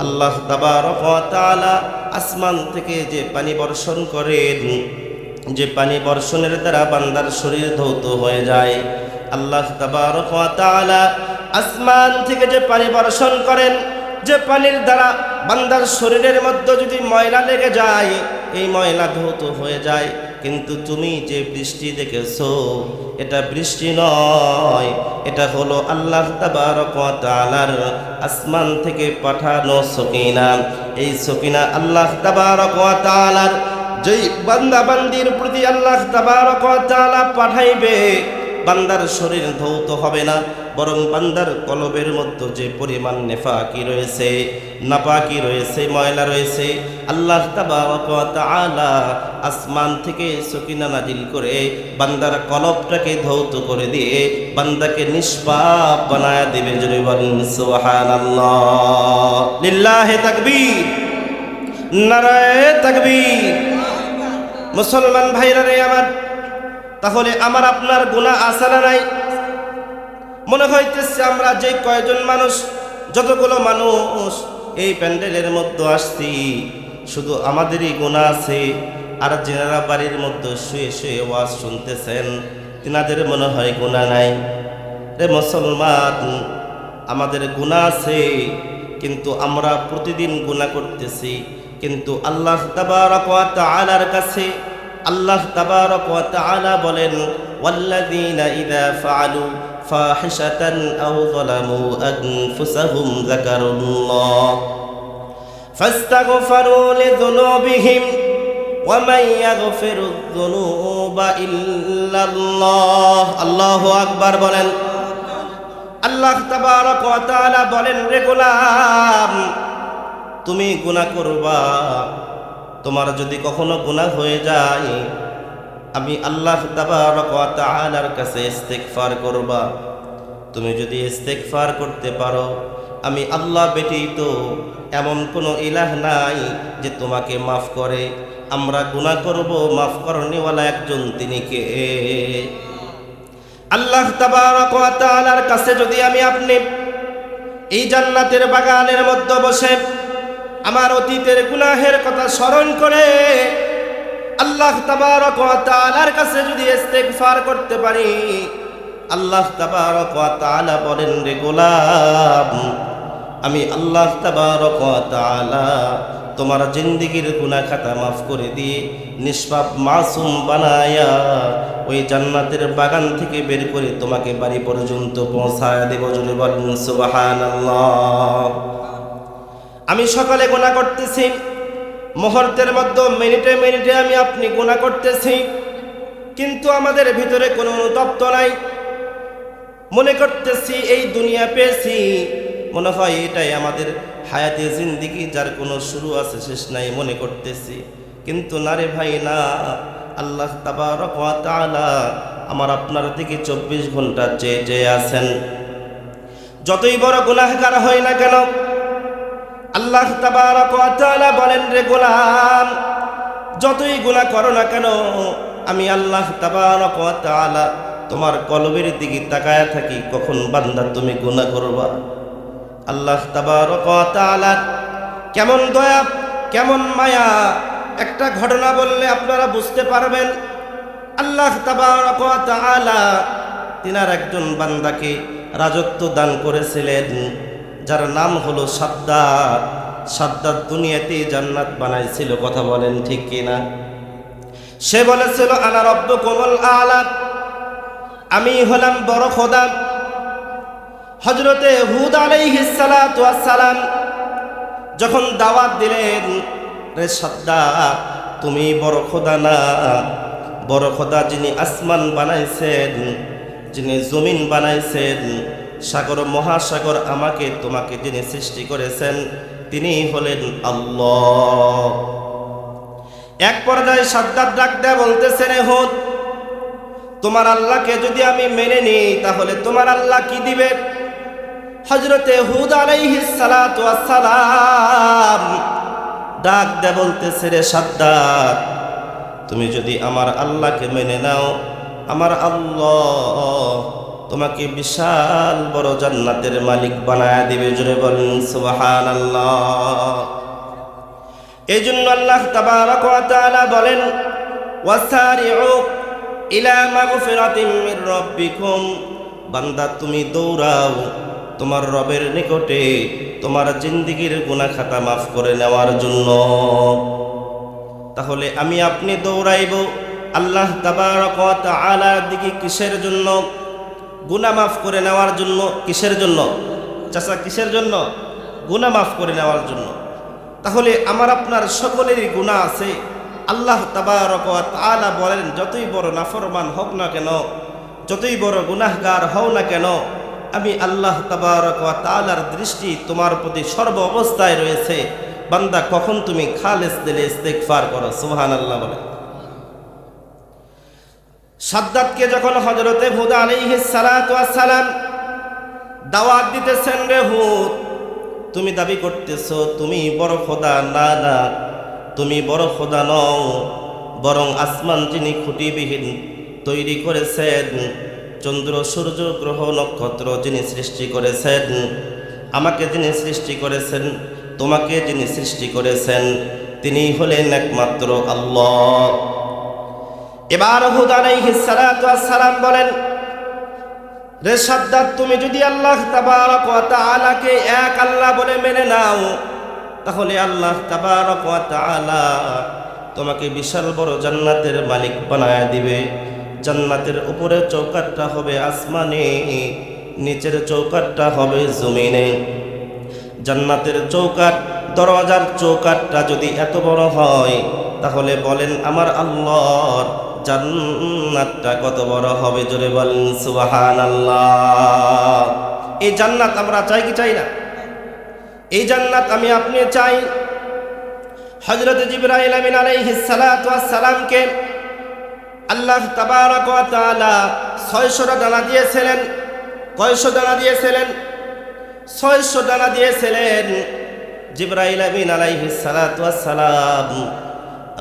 আল্লাহ তাবারক ওয়া তাআলা আসমান থেকে যে পানি বর্ষণ করেন, যে পানি বর্ষণের দ্বারা বান্দার শরীর ধৌত হয়ে যায়। আল্লাহ তাবারক ওয়া তাআলা আসমান থেকে যে পানি বর্ষণ করেন, যে পানির দ্বারা বান্দার শরীরের মধ্যে যদি ময়লা লেগে যায় এই ময়লা ধৌত হয়ে যায়। কিন্তু তুমি যে বৃষ্টি দেখেছো এটা বৃষ্টি নয়, এটা হলো আল্লাহ তাবারক ওয়া তাআলার আসমান থেকে পাঠানো সকিনা। এই সকিনা আল্লাহ তাবারক ওয়া তাআলার যেই বান্দা বান্দির প্রতি আল্লাহ তাবারক ওয়া তাআলা পাঠাইবে, বান্দার শরীর ধৌত হবে না, বরং বান্দার কলবের মধ্যে যে পরিমাণ নেফাকি রয়েছে, নাপাকি রয়েছে, ময়লা রয়েছে, আল্লাহ তাবারক ওয়া তাআলা আসমান থেকে সকিনা নাজিল করে বান্দার কলবটাকে ধৌত করে দিয়ে বান্দাকে নিষ্পাপ বানায় দিবে। জোরে বলেন সুবহানাল্লাহ। লিল্লাহি তাকবীর, নারায়ে তাকবীর। মুসলমান ভাইরা রে আমার, তাহলে আমার আপনার গুনাহ আছে না নাই? মনে হইতেছে আমরা যে কয়জন মানুষ, যতগুলো মানুষ এই প্যান্ডেলের মধ্যে আসছি, শুধু আমাদেরই গুনাহ আছে, আর যারা বাড়ির মধ্যে শুয়ে শুয়ে ওয়াজ শুনতেছেন তিনাদের মনে হয় গুনাহ নাই। রে মুসলমান, আমাদের গুনাহ আছে, কিন্তু আমরা প্রতিদিন গুনাহ করতেছি। কিন্তু আল্লাহ তাবারক ওয়া তাআলার কাছে আল্লাহ তাবারক ওয়া তাআলা বলেন, ওয়াল্লাযীনা ইযা ফাআলু ফাহিশাতান আও যালামু আনফুসাহুম যাকারুল্লাহ ফাস্তাগফিরু লিযুনুবিহিম ওয়া মান ইয়াগফিরুয যুনুবা ইল্লাল্লাহ। আল্লাহু আকবার বলেন। আল্লাহ তাবারক ওয়া তাআলা বলেন, রে গোলাম, তুমি গুনাহ করবা, তোমার যদি কখনো গুনাহ হয়ে যায় আমি আল্লাহ তাবারক ওয়া তাআলার কাছে ইস্তিগফার করবা। তুমি যদি ইস্তিগফার করতে পারো, আমি আল্লাহ ব্যতীত এমন কোনো ইলাহ নাই যে তোমাকে মাফ করে। আমরা গুনাহ করব, মাফ করনেওয়ালা একজন, তিনি কে? আল্লাহ তাবারক ওয়া তাআলার কাছে যদি আমি আপনি এই জান্নাতের বাগানের মধ্যে বসে আমার অতীতের গুনাহের কথা স্মরণ করে আল্লাহ তাবারক ওয়া তাআলার কাছে যদি ইস্তিগফার করতে পারি, আল্লাহ তাবারক ওয়া তাআলা বলেন, রে গোলাম, আমি আল্লাহ তাবারক ওয়া তাআলা তোমার জিন্দেগীর গুনাহ খাতা মাফ করে দিয়ে নিষ্পাপ মাসুম বানায়া ওই জান্নাতের বাগান থেকে বের করে তোমাকে বাড়ি পর্যন্ত পৌঁছায় দেব। জোরে বলেন সুবহানাল্লাহ। আমি সকালে গুনাহ করতেছি, মুহূর্তের মধ্যে মিনিটে মিনিটে আমি আপনি গুনাহ করতেছি, কিন্তু আমাদের ভিতরে কোনো অনুতপ্ত নাই। মনে করতেছি এই দুনিয়া পেয়েছি, মনে হয় এটাই আমাদের হায়াতে জিন্দিগি, যার কোনো শুরু আছে শেষ নাই মনে করতেছি। কিন্তু না রে ভাই, না। আল্লাহ তাবারক ওয়া তাআলা আমার আপনার দিকে 24 ঘন্টা চেয়ে চেয়ে আছেন। যতই বড় গুনাহগার হই না কেন, আল্লাহ তাবারক ওয়া তাআলা বলেন, রে গোলাম, যতই গুনাহ করো না কেন, আমি আল্লাহ তাবারক ওয়া তাআলা তোমার কলবের দিকে তাকায়া থাকি, কখন বান্দা তুমি গুনাহ করবা। আল্লাহ তাবারক ওয়া তাআলা কেমন দয়া, কেমন মায়া, একটা ঘটনা বললে আপনারা বুঝতে পারবেন। আল্লাহ তাবারক ওয়া তাআলা তিনার একজন বান্দাকে রাজত্ব দান করেছিলেন, যার নাম হলো সাদ্দাত। সাদ্দাত দুনিয়াতে জান্নাত বানাইছিল, কথা বলেন ঠিক কিনা? সে বলেছিল, আনা রব্বুকুমুল আ'লা, আমি হলাম বড় খোদা। হযরতে হুদ আলাইহিস সালাতু ওয়াস সালাম যখন দাওয়াত দিলেন, রে সাদ্দাত, তুমি বড় খোদা না, বড় খোদা যিনি আসমান বানাইছেন, যিনি জমিন বানাইছেন, সাগর মহাসাগর আমাকে তোমাকে যিনি সৃষ্টি করেছেন, তিনি হলেন আল্লাহ। এক পর্যায়ে সাদ্দাত ডাক দেয়া বলতেছেন, হুদ, তোমার আল্লাহকে যদি আমি মেনে নিই তাহলে তোমার আল্লাহ কি দিবে? হযরতে হুদ আলাইহিস সালাতু ওয়াস সালাম ডাক দেয়া বলতেছে, রে সাদ্দাত, তুমি যদি আমার আল্লাহকে মেনে নাও, আমার আল্লাহ তোমাকে বিশাল বড় জান্নাতের মালিক বানায় দিবে। জোরে বলেন সুবহানাল্লাহ। এই জন্য আল্লাহ তাবারক ওয়া তাআলা বলেন, ওয়াসারিউ ইলা মাগফিরাতিম মির রাব্বিকুম, বান্দা তুমি দৌড়াও তোমার রবের নিকটে তোমার জিন্দেগীর গুনাহ খাতা মাফ করে নেওয়ার জন্য। তাহলে আমি আপনি দৌড়াইব আল্লাহ তাবারক ওয়া তাআলার দিকে কিসের জন্য? গুনাহ মাফ করে নেওয়ার জন্য। কিসের জন্য চাচা? কিসের জন্য? গুনাহ মাফ করে নেওয়ার জন্য। তাহলে আমার আপনার সকলেরই গুনাহ আছে। আল্লাহ তাবারক ওয়া তাআলা বলেন, যতই বড় নাফরমান হোক না কেন, যতই বড় গুনাহগার হও না কেন, আমি আল্লাহ তাবারক ওয়া তাআলার দৃষ্টি তোমার প্রতি সর্ব অবস্থায় রয়েছে। বান্দা, কখন তুমি খালেস দিলে ইস্তেগফার করো। সুবহানাল্লাহ বলে। সাদ্দাতকে যখন হযরতে হুদ আলাইহিস সালাতু ওয়াস সালাম দাওয়াত দিতেছেন, রে হুদ, তুমি দাবি করতেছো তুমি বড় খোদা। না না, তুমি বড় খোদা নও, বরং আসমান যিনি খুঁটিবিহীন তৈরি করেছেন, চন্দ্র সূর্য গ্রহ নক্ষত্র যিনি সৃষ্টি করেছেন, আমাকে যিনি সৃষ্টি করেছেন, তোমাকে যিনি সৃষ্টি করেছেন, তিনি হলেন একমাত্র আল্লাহ। এবার হুদ আলাইহিস সালাতু ওয়াস সালাম বলেন, রে সাদ্দাত, তুমি যদি আল্লাহ তাবারক ওয়া তাআলাকে এক আল্লাহ বলে মেনে নাও, তাহলে আল্লাহ তাবারক ওয়া তাআলা তোমাকে বিশাল বড় জান্নাতের মালিক বানায় দিবে। জান্নাতের উপরের চৌকাঠটা হবে আসমানে, নিচের চৌকাঠটা হবে জমিনে। জান্নাতের চৌকাঠ, দরজার চৌকাঠটা যদি এত বড় হয়, তাহলে বলেন আমার আল্লাহর জান্নাতটা কত বড় হবে। জোরে বলেন সুবহানাল্লাহ। এই জান্নাত আমরা চাই কি চাই না? এই জান্নাত আমি আপনি চাই। হযরত জিবরাইল আমিন আলাইহিস সালাতু ওয়াস সালামকে আল্লাহ তাবারক ওয়া তাআলা 600টা ডানা দিয়েছিলেন। কয়শো ডানা দিয়েছিলেন? 600 ডানা দিয়েছিলেন। জিবরাইল আমিন আলাইহিস সালাতু ওয়াস সালাম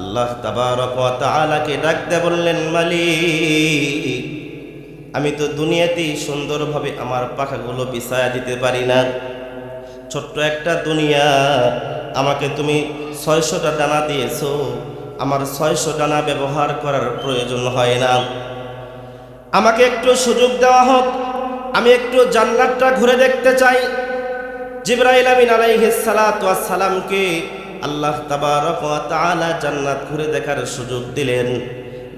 আল্লাহ তাবারক ওয়া তাআলাকে ডাকতে বললেন, মালিক, আমি তো দুনিয়াতেই সুন্দরভাবে আমার পাখাগুলো বিছায়া দিতে পারি না। ছোট্ট একটা দুনিয়া, আমাকে তুমি 600টা ডানা দিয়েছো, আমার 600 ডানা ব্যবহার করার প্রয়োজন হয় না। আমাকে একটু সুযোগ দেওয়া হোক, আমি একটু জান্নাতটা ঘুরে দেখতে চাই। জিবরাইল আমিন আলাইহিস সালাতু ওয়াস সালামকে আল্লাহ তাবারক ওয়া তাআলা জান্নাত ঘুরে দেখার সুযোগ দিলেন।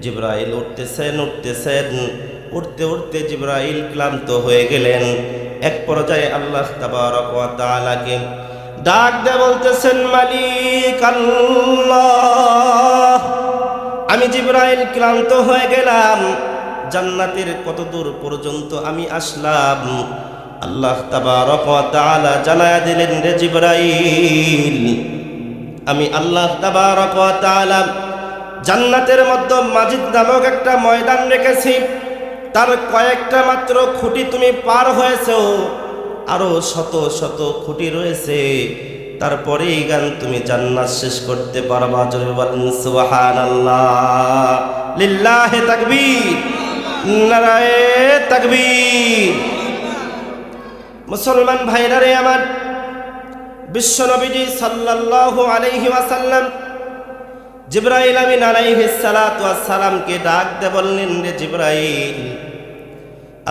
জিবরাইল উঠতেছেন, উঠতে উঠতে জিবরাইল ক্লান্ত হয়ে গেলেন। এক পর্যায়ে আল্লাহ তাবারক ওয়া তাআলাকে ডাক দিয়ে বলতেছেন, মালিক আল্লাহ, আমি জিবরাইল ক্লান্ত হয়ে গেলাম, জান্নাতের কত দূর পর্যন্ত আমি আসলাম। আল্লাহ তাবারক ওয়া তাআলা জানায়া দিলেন, রে জিবরাইল, আমি আল্লাহ তাবারক ওয়া তাআলা জান্নাতের মধ্যে মাজিদ নামক একটা ময়দান রেখেছি। তার কয়েকটা মাত্র খুঁটি তুমি পার হয়েছো, আরো শত শত খুঁটি রয়েছে। তারপরে এই গান তুমি জান্নাত শেষ করতে পারবা। জোরে বলেন সুবহানাল্লাহ, লিল্লাহি তাকবীর, নারায়ে তাকবীর। মুসলমান ভাইরা রে আমার, বিশ্ব নবীজি সাল্লাল্লাহু আলাইহি ওয়াসাল্লাম জিবরাইল আমিন আলাইহিস সালাতু ওয়াস সালামকে ডাক দিয়ে বললেন, রে জিবরাইল,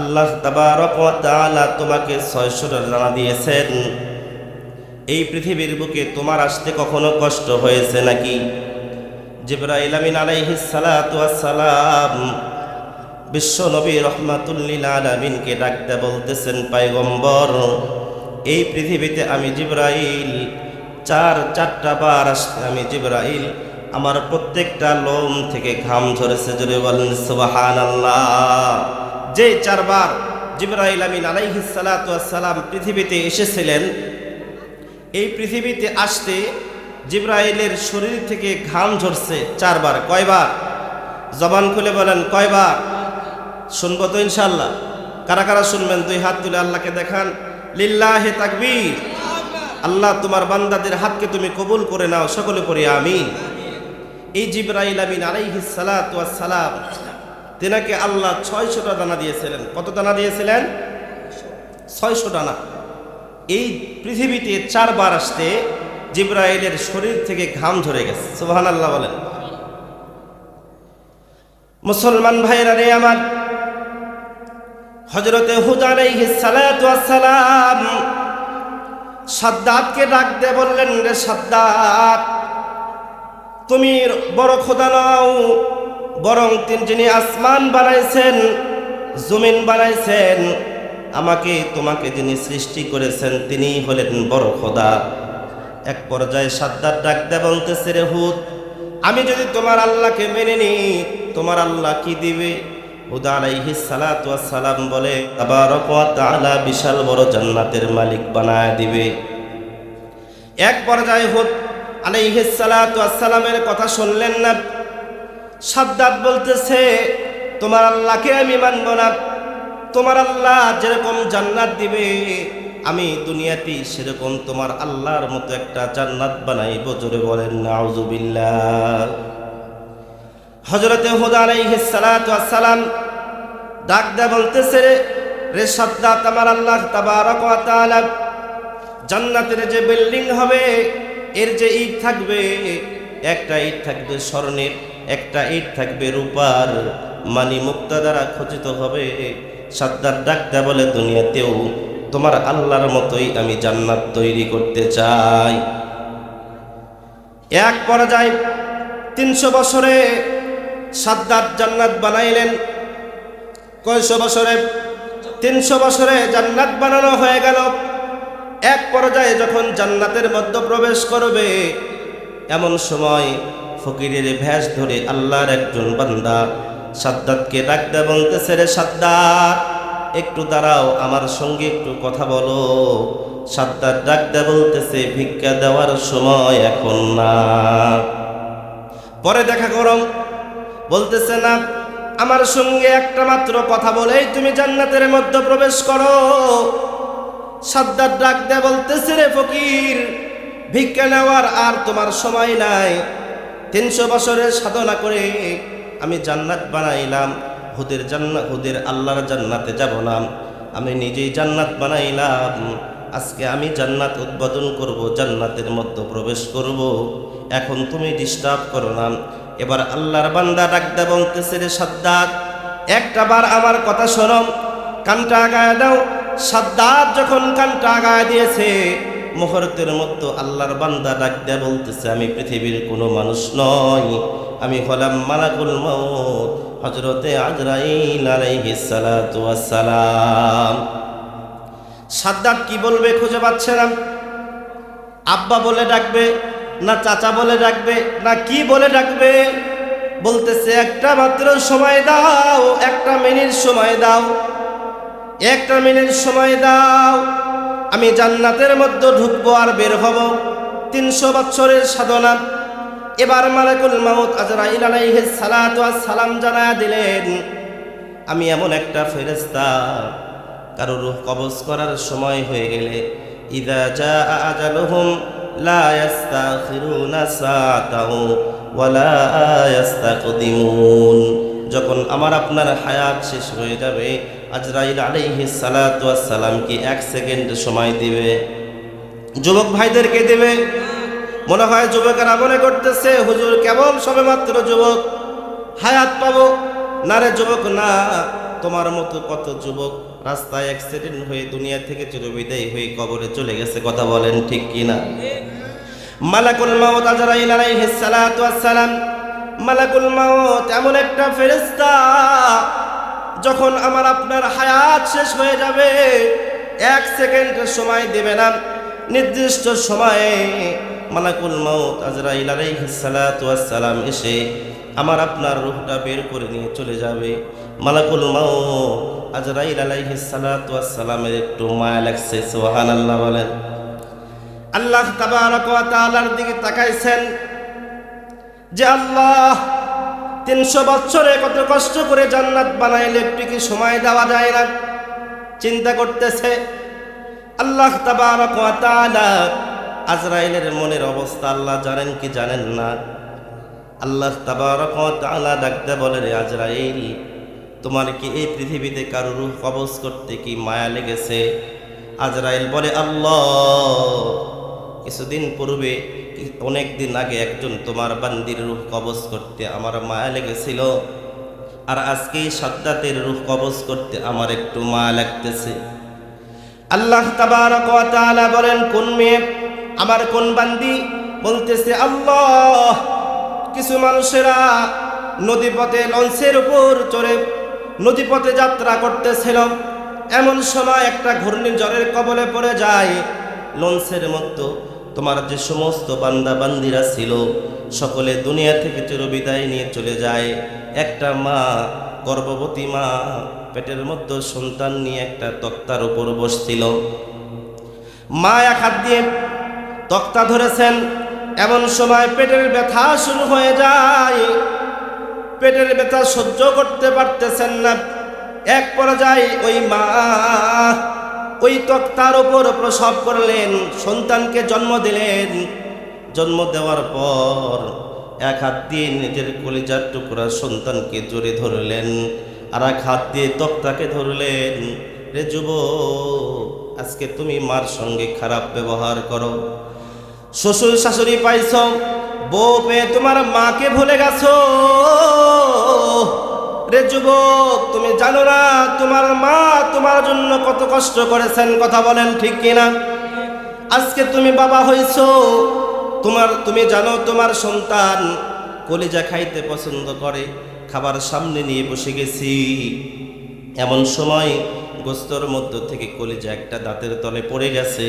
আল্লাহ তাবারক ওয়া তাআলা তোমাকে 600টা ডানা দিয়েছেন। এই পৃথিবীর বুকে তোমার আসতে কখনো কষ্ট হয়েছে নাকি? জিবরাইল আমিন আলাইহিস সালাতু ওয়াস সালাম বিশ্ব নবী রহমাতুল লিল আলামিনকে ডাক দিয়ে বলতেছেন, পয়গম্বর, এই পৃথিবীতে আমি জিবরাইল চারটা বার আসতে আমি জিবরাইল আমার প্রত্যেকটা লোম থেকে ঘাম ঝরেছে। জোরে বলেন সুবহানাল্লাহ। যে 4 বার জিবরাইল আমিন আলাইহিস সালাতু ওয়াস সালাম পৃথিবীতে এসেছিলেন, এই পৃথিবীতে আসতে জিবরাইলের শরীর থেকে ঘাম ঝরছে 4 বার। কয়বার? জবান খুলে বলেন কয়বার? শুনবো তো ইনশাআল্লাহ। কারা কারা শুনবেন 2 হাত তুলে আল্লাহকে দেখান। লিল্লাহি তাকবীর। আল্লাহ তোমার বান্দাদের হাতকে তুমি কবুল করে নাও, সকলে পড়ি আমিন। এই জিবরাইল আমিন আলাইহিস সালাতু ওয়াস সালাম তেনাকে আল্লাহ 600টা দানা দিয়েছিলেন। কত দানা দিয়েছিলেন? 600 দানা। এই পৃথিবীতে 4 বার আসতে জিবরাইলের শরীর থেকে ঘাম ঝরে গেছে। সুবহানাল্লাহ বলেন। মুসলমান ভাইরা রে আমার, হযরতে হুদ আলাইহিস সালাতু ওয়াস সালাম সাদ্দাতকে ডাক দিয়ে বললেন, রে সাদ্দাত, তুমি বড় খোদা নও, বরং যিনি আসমান বানাইছেন, জমিন বানাইছেন, আমাকে তোমাকে যিনি সৃষ্টি করেছেন তিনিই হলেন বড় খোদা। এক পর্যায়ে সাদ্দাত ডাক দিয়ে বলতেছে, রে হুদ, আমি যদি তোমার আল্লাহকে মেনে নিই, তোমার আল্লাহ কি দিবে? হুদ আলাইহিস সালাতু ওয়াস সালাম বলে, তাবারক ওয়া তাআলা বিশাল বড় জান্নাতের মালিক বানায় দিবে। এক পর্যায়ে হুদ আলাইহিস সালাতু ওয়াস সালামের কথা শুনলেন না। সাদ্দাত বলতেছে, তোমার আল্লাহকে আমি মানব না। তোমার আল্লাহ যেরকম জান্নাত দিবে, আমি দুনিয়াতে সেরকম তোমার আল্লাহর মতো একটা জান্নাত বানাইব। জোরে বলেন নাউযুবিল্লাহ। হযরতে হুদ আলাইহিস সালাতু ওয়াস সালাম ডাক দিয়ে বলতেছে, রে সাদ্দাত, আমার আল্লাহ তাবারক ওয়া তাআলা জান্নাতের যে বিল্ডিং হবে, এর যে ইট থাকবে, একটা ইট থাকবে স্বর্ণের, একটা ইট থাকবে রূপার, মানি মুক্তা দ্বারা খচিত হবে। সাদ্দাত ডাক দিয়ে বলে, দুনিয়াতেও তোমার আল্লাহর মতোই আমি জান্নাত তৈরি করতে চাই। এক পর্যায়ে 300 বছরে সাদ্দাত জান্নাত বানাইলেন। কয়শো বছরে? 300 বছরে জান্নাত বানানো হয়ে গেল। এক পর্যায়ে যখন জান্নাতের মধ্যে প্রবেশ করবে, এমন সময় ফকিরের ভেষ ধরে আল্লাহর একজন বান্দা সাদ্দাতকে ডাক দিয়ে বলতেছে, রে সাদ্দাত, একটু দাঁড়াও, আমার সঙ্গে একটু কথা বলো। সাদ্দাত ডাক দিয়ে বলতেছে, ভিক্ষা দেওয়ার সময় এখন না, পরে দেখা করো। বলতেছে, না, আমার সঙ্গে একটা মাত্র কথা বলেই তুমি জান্নাতের মধ্যে প্রবেশ করো। সাদ্দাত ডাক দিয়ে বলতেছে, রে ফকির, ভিক্ষা নেওয়ার আর তোমার সময় নাই। 300 বছরের সাধনা করে আমি জান্নাত বানাইলাম। হুদের আল্লাহর জান্নাতে যাব না, আমি নিজেই জান্নাত বানাইলাম। আজকে আমি জান্নাত উদ্বোধন করব, জান্নাতের মধ্যে প্রবেশ করব। এখন তুমি ডিস্টার্ব করো না। এবার আল্লাহর বান্দা ডাক দিয়ে বলতেছে, রে সাদ্দাত, একটা বার আমার কথা শোনো, কানটা আগায় দাও। সাদ্দাত যখন কানটা আগায় দিয়েছে, মুহূর্তের মধ্যে আল্লাহর বান্দা ডাক দিয়ে বলতেছে, আমি পৃথিবীর কোনো মানুষ নই, আমি হলাম মালাকুল মউত, হযরতে আজরাইল আলাইহিস সালাতু ওয়াস সালাম। সাদ্দাত কি বলবে খুঁজে পাচ্ছে না। আব্বা বলে ডাকবে, না চাচা বলে ডাকবে, না কি বলে ডাকবে? বলতেছে একটা মাত্র সময় দাও, একটা মিনিট সময় দাও, একটা মিনিট সময় দাও, আমি জান্নাতের মধ্যে ঢুকবো আর বের হব। 300 বছরের সাধনা। এবার মালাকুল মাউত আজরাইল আলাইহিস সালাতু ওয়াস সালাম জানায়া দিলেন, আমি এমন একটা ফেরেশতা, কারো রূহ কবজ করার সময় হয়ে গেলে ইযা জাআ আজালুহুম লা ইস্তাখিরুনা সাআতাও ওয়া লা ইস্তাকদিমুন। যখন আমার আপনার হায়াত শেষ হয়ে যাবে, আজরাইল আলাইহিস সালাতু ওয়াস সালাম কি 1 সেকেন্ড সময় দিবে? যুবক ভাইদেরকে দেবে। মনে হয় যুবকেরা মনে করতেছে হুজুর কেবল সবেমাত্র যুবক, হায়াত পাবো। না রে যুবক না, তোমার মতো কত যুবক রাস্তায় অ্যাক্সিডেন্ট হয়ে দুনিয়া থেকে চিরবিদায় হয়ে কবরে চলে গেছে। কথা বলেন ঠিক কিনা? মালাকুল মাউত আজরাইল আলাইহিস সালাতু ওয়াস সালাম, মালাকুল মাউত এমন একটা ফেরেশতা, যখন আমার আপনার হায়াত শেষ হয়ে যাবে 1 সেকেন্ড সময় দেবে না। নির্দিষ্ট সময়ে মালাকুল মাউত আজরাইল আলাইহিস সালাতু ওয়াস সালাম এসে আমার আপনার রূহটা বের করে নিয়ে চলে যাবে। মালাকুল মাউত আজরাইল আলাইহিস সালাতু ওয়াস সালামের একটু মায়া লাগছে। সুবহানাল্লাহ বলেন। আল্লাহ তাবারক ওয়া তাআলার দিকে তাকাইছেন যে আল্লাহ 300 বছরে কত কষ্ট করে জান্নাত বানাইলে একটু কি সময় দেওয়া যায় না? চিন্তা করতেছে। আল্লাহ তাবারক ওয়া তাআলা আজরাইলের মনের অবস্থা আল্লাহ জানেন কি জানেন না? আল্লাহ তাবারক ওয়া তাআলা ডাকতে বলে, রে আজরাইল, তোমার কি এই পৃথিবীতে কারো রূহ কবজ করতে কি মায়া লেগেছে? আজরাইল বলে, আল্লাহ, কিছুদিন পূর্বে অনেক দিন আগে একজন তোমার বান্দির রূহ কবজ করতে আমার মায়া লেগেছিল, আর আজকে সাদ্দাতের রূহ কবজ করতে আমার একটু মায়া লাগতেছে। আল্লাহ তাবারক ওয়া তাআলা বলেন, কোন মেয়ে, আমার কোন বান্দি? বলতেছে, আল্লাহ, কিছু মানুষেরা নদীপথে লঞ্চের উপর চড়ে নদীপথে যাত্রা করতেছিল, এমন সময় একটা ঘূর্ণিঝড়ের কবলে পড়ে যায়। লঞ্চের মধ্যে তোমার যে সমস্ত বান্দা বান্দিরা ছিল সকলে দুনিয়া থেকে চিরবিদায় নিয়ে চলে যায়। একটা মা, গর্ভবতী মা, পেটের মধ্যে সন্তান নিয়ে একটা তক্তার উপর বসছিল। মা এক হাত দিয়ে তক্তা ধরেছেন, এমন সময় পেটের ব্যথা শুরু হয়ে যায়। পেটের ব্যথা সহ্য করতে পারতেছেন না। এক পর্যায়ে ওই মা ওই তক্তার উপর প্রসব করলেন, সন্তানকে জন্ম দিলেন। জন্ম দেওয়ার পর এক হাত দিয়ে নিজের কলিজার টুকরা সন্তানকে জড়িয়ে ধরলেন, আর এক হাত দিয়ে তক্তাকে ধরলেন। রে যুবক, আজকে তুমি মার সঙ্গে খারাপ ব্যবহার করো, শ্বশুর শাশুড়ি পাইছ, বউ পেয়ে তোমার মাকে ভুলে গেছো। রে যুবক, তুমি জানো না তোমার মা তোমার জন্য কত কষ্ট করেছেন? কথা বলেন ঠিক কিনা? আজকে তুমি বাবা হইছো, তুমি জানো তোমার সন্তান কলিজা খাইতে পছন্দ করে, খাবার সামনে নিয়ে বসে গেছি, এমন সময় গোস্তর মধ্য থেকে কলিজা একটা দাঁতের তলে পড়ে গেছে।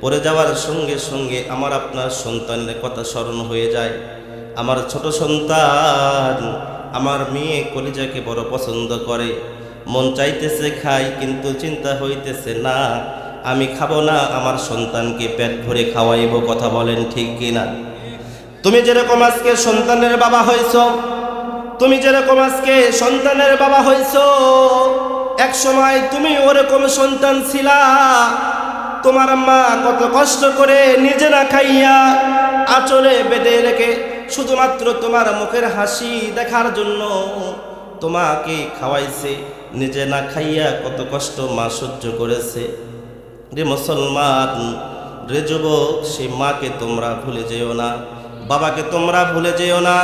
পড়ে যাওয়ার সঙ্গে সঙ্গে আমার আপনার সন্তানের কথা স্মরণ হয়ে যায়। আমার ছোট সন্তান, আমার মেয়ে কলিজাকে বড় পছন্দ করে, মন চাইতেছে খাই, কিন্তু চিন্তা হইতেছে না আমি খাবো না, আমার সন্তানকে পেট ভরে খাওয়াইব। কথা বলেন ঠিক কিনা? তুমি যেরকম আজকে সন্তানের বাবা হইছ, তুমি যেরকম আজকে সন্তানের বাবা হইছ, এক সময় তুমি ওরকম সন্তান ছিলা। তোমার মা কত কষ্ট করে নিজে না খাইয়া আঁচলে বেঁধে রেখে শুধুমাত্র তোমার মুখের হাসি দেখার জন্য তোমাকে খাওয়াইছে, নিজে না খাইয়া কত কষ্ট মা সহ্য করেছে। রে মুসলমান, রে যুবক, সেই মাকে তোমরা ভুলে যেও না, বাবাকে তোমরা ভুলে যেও না।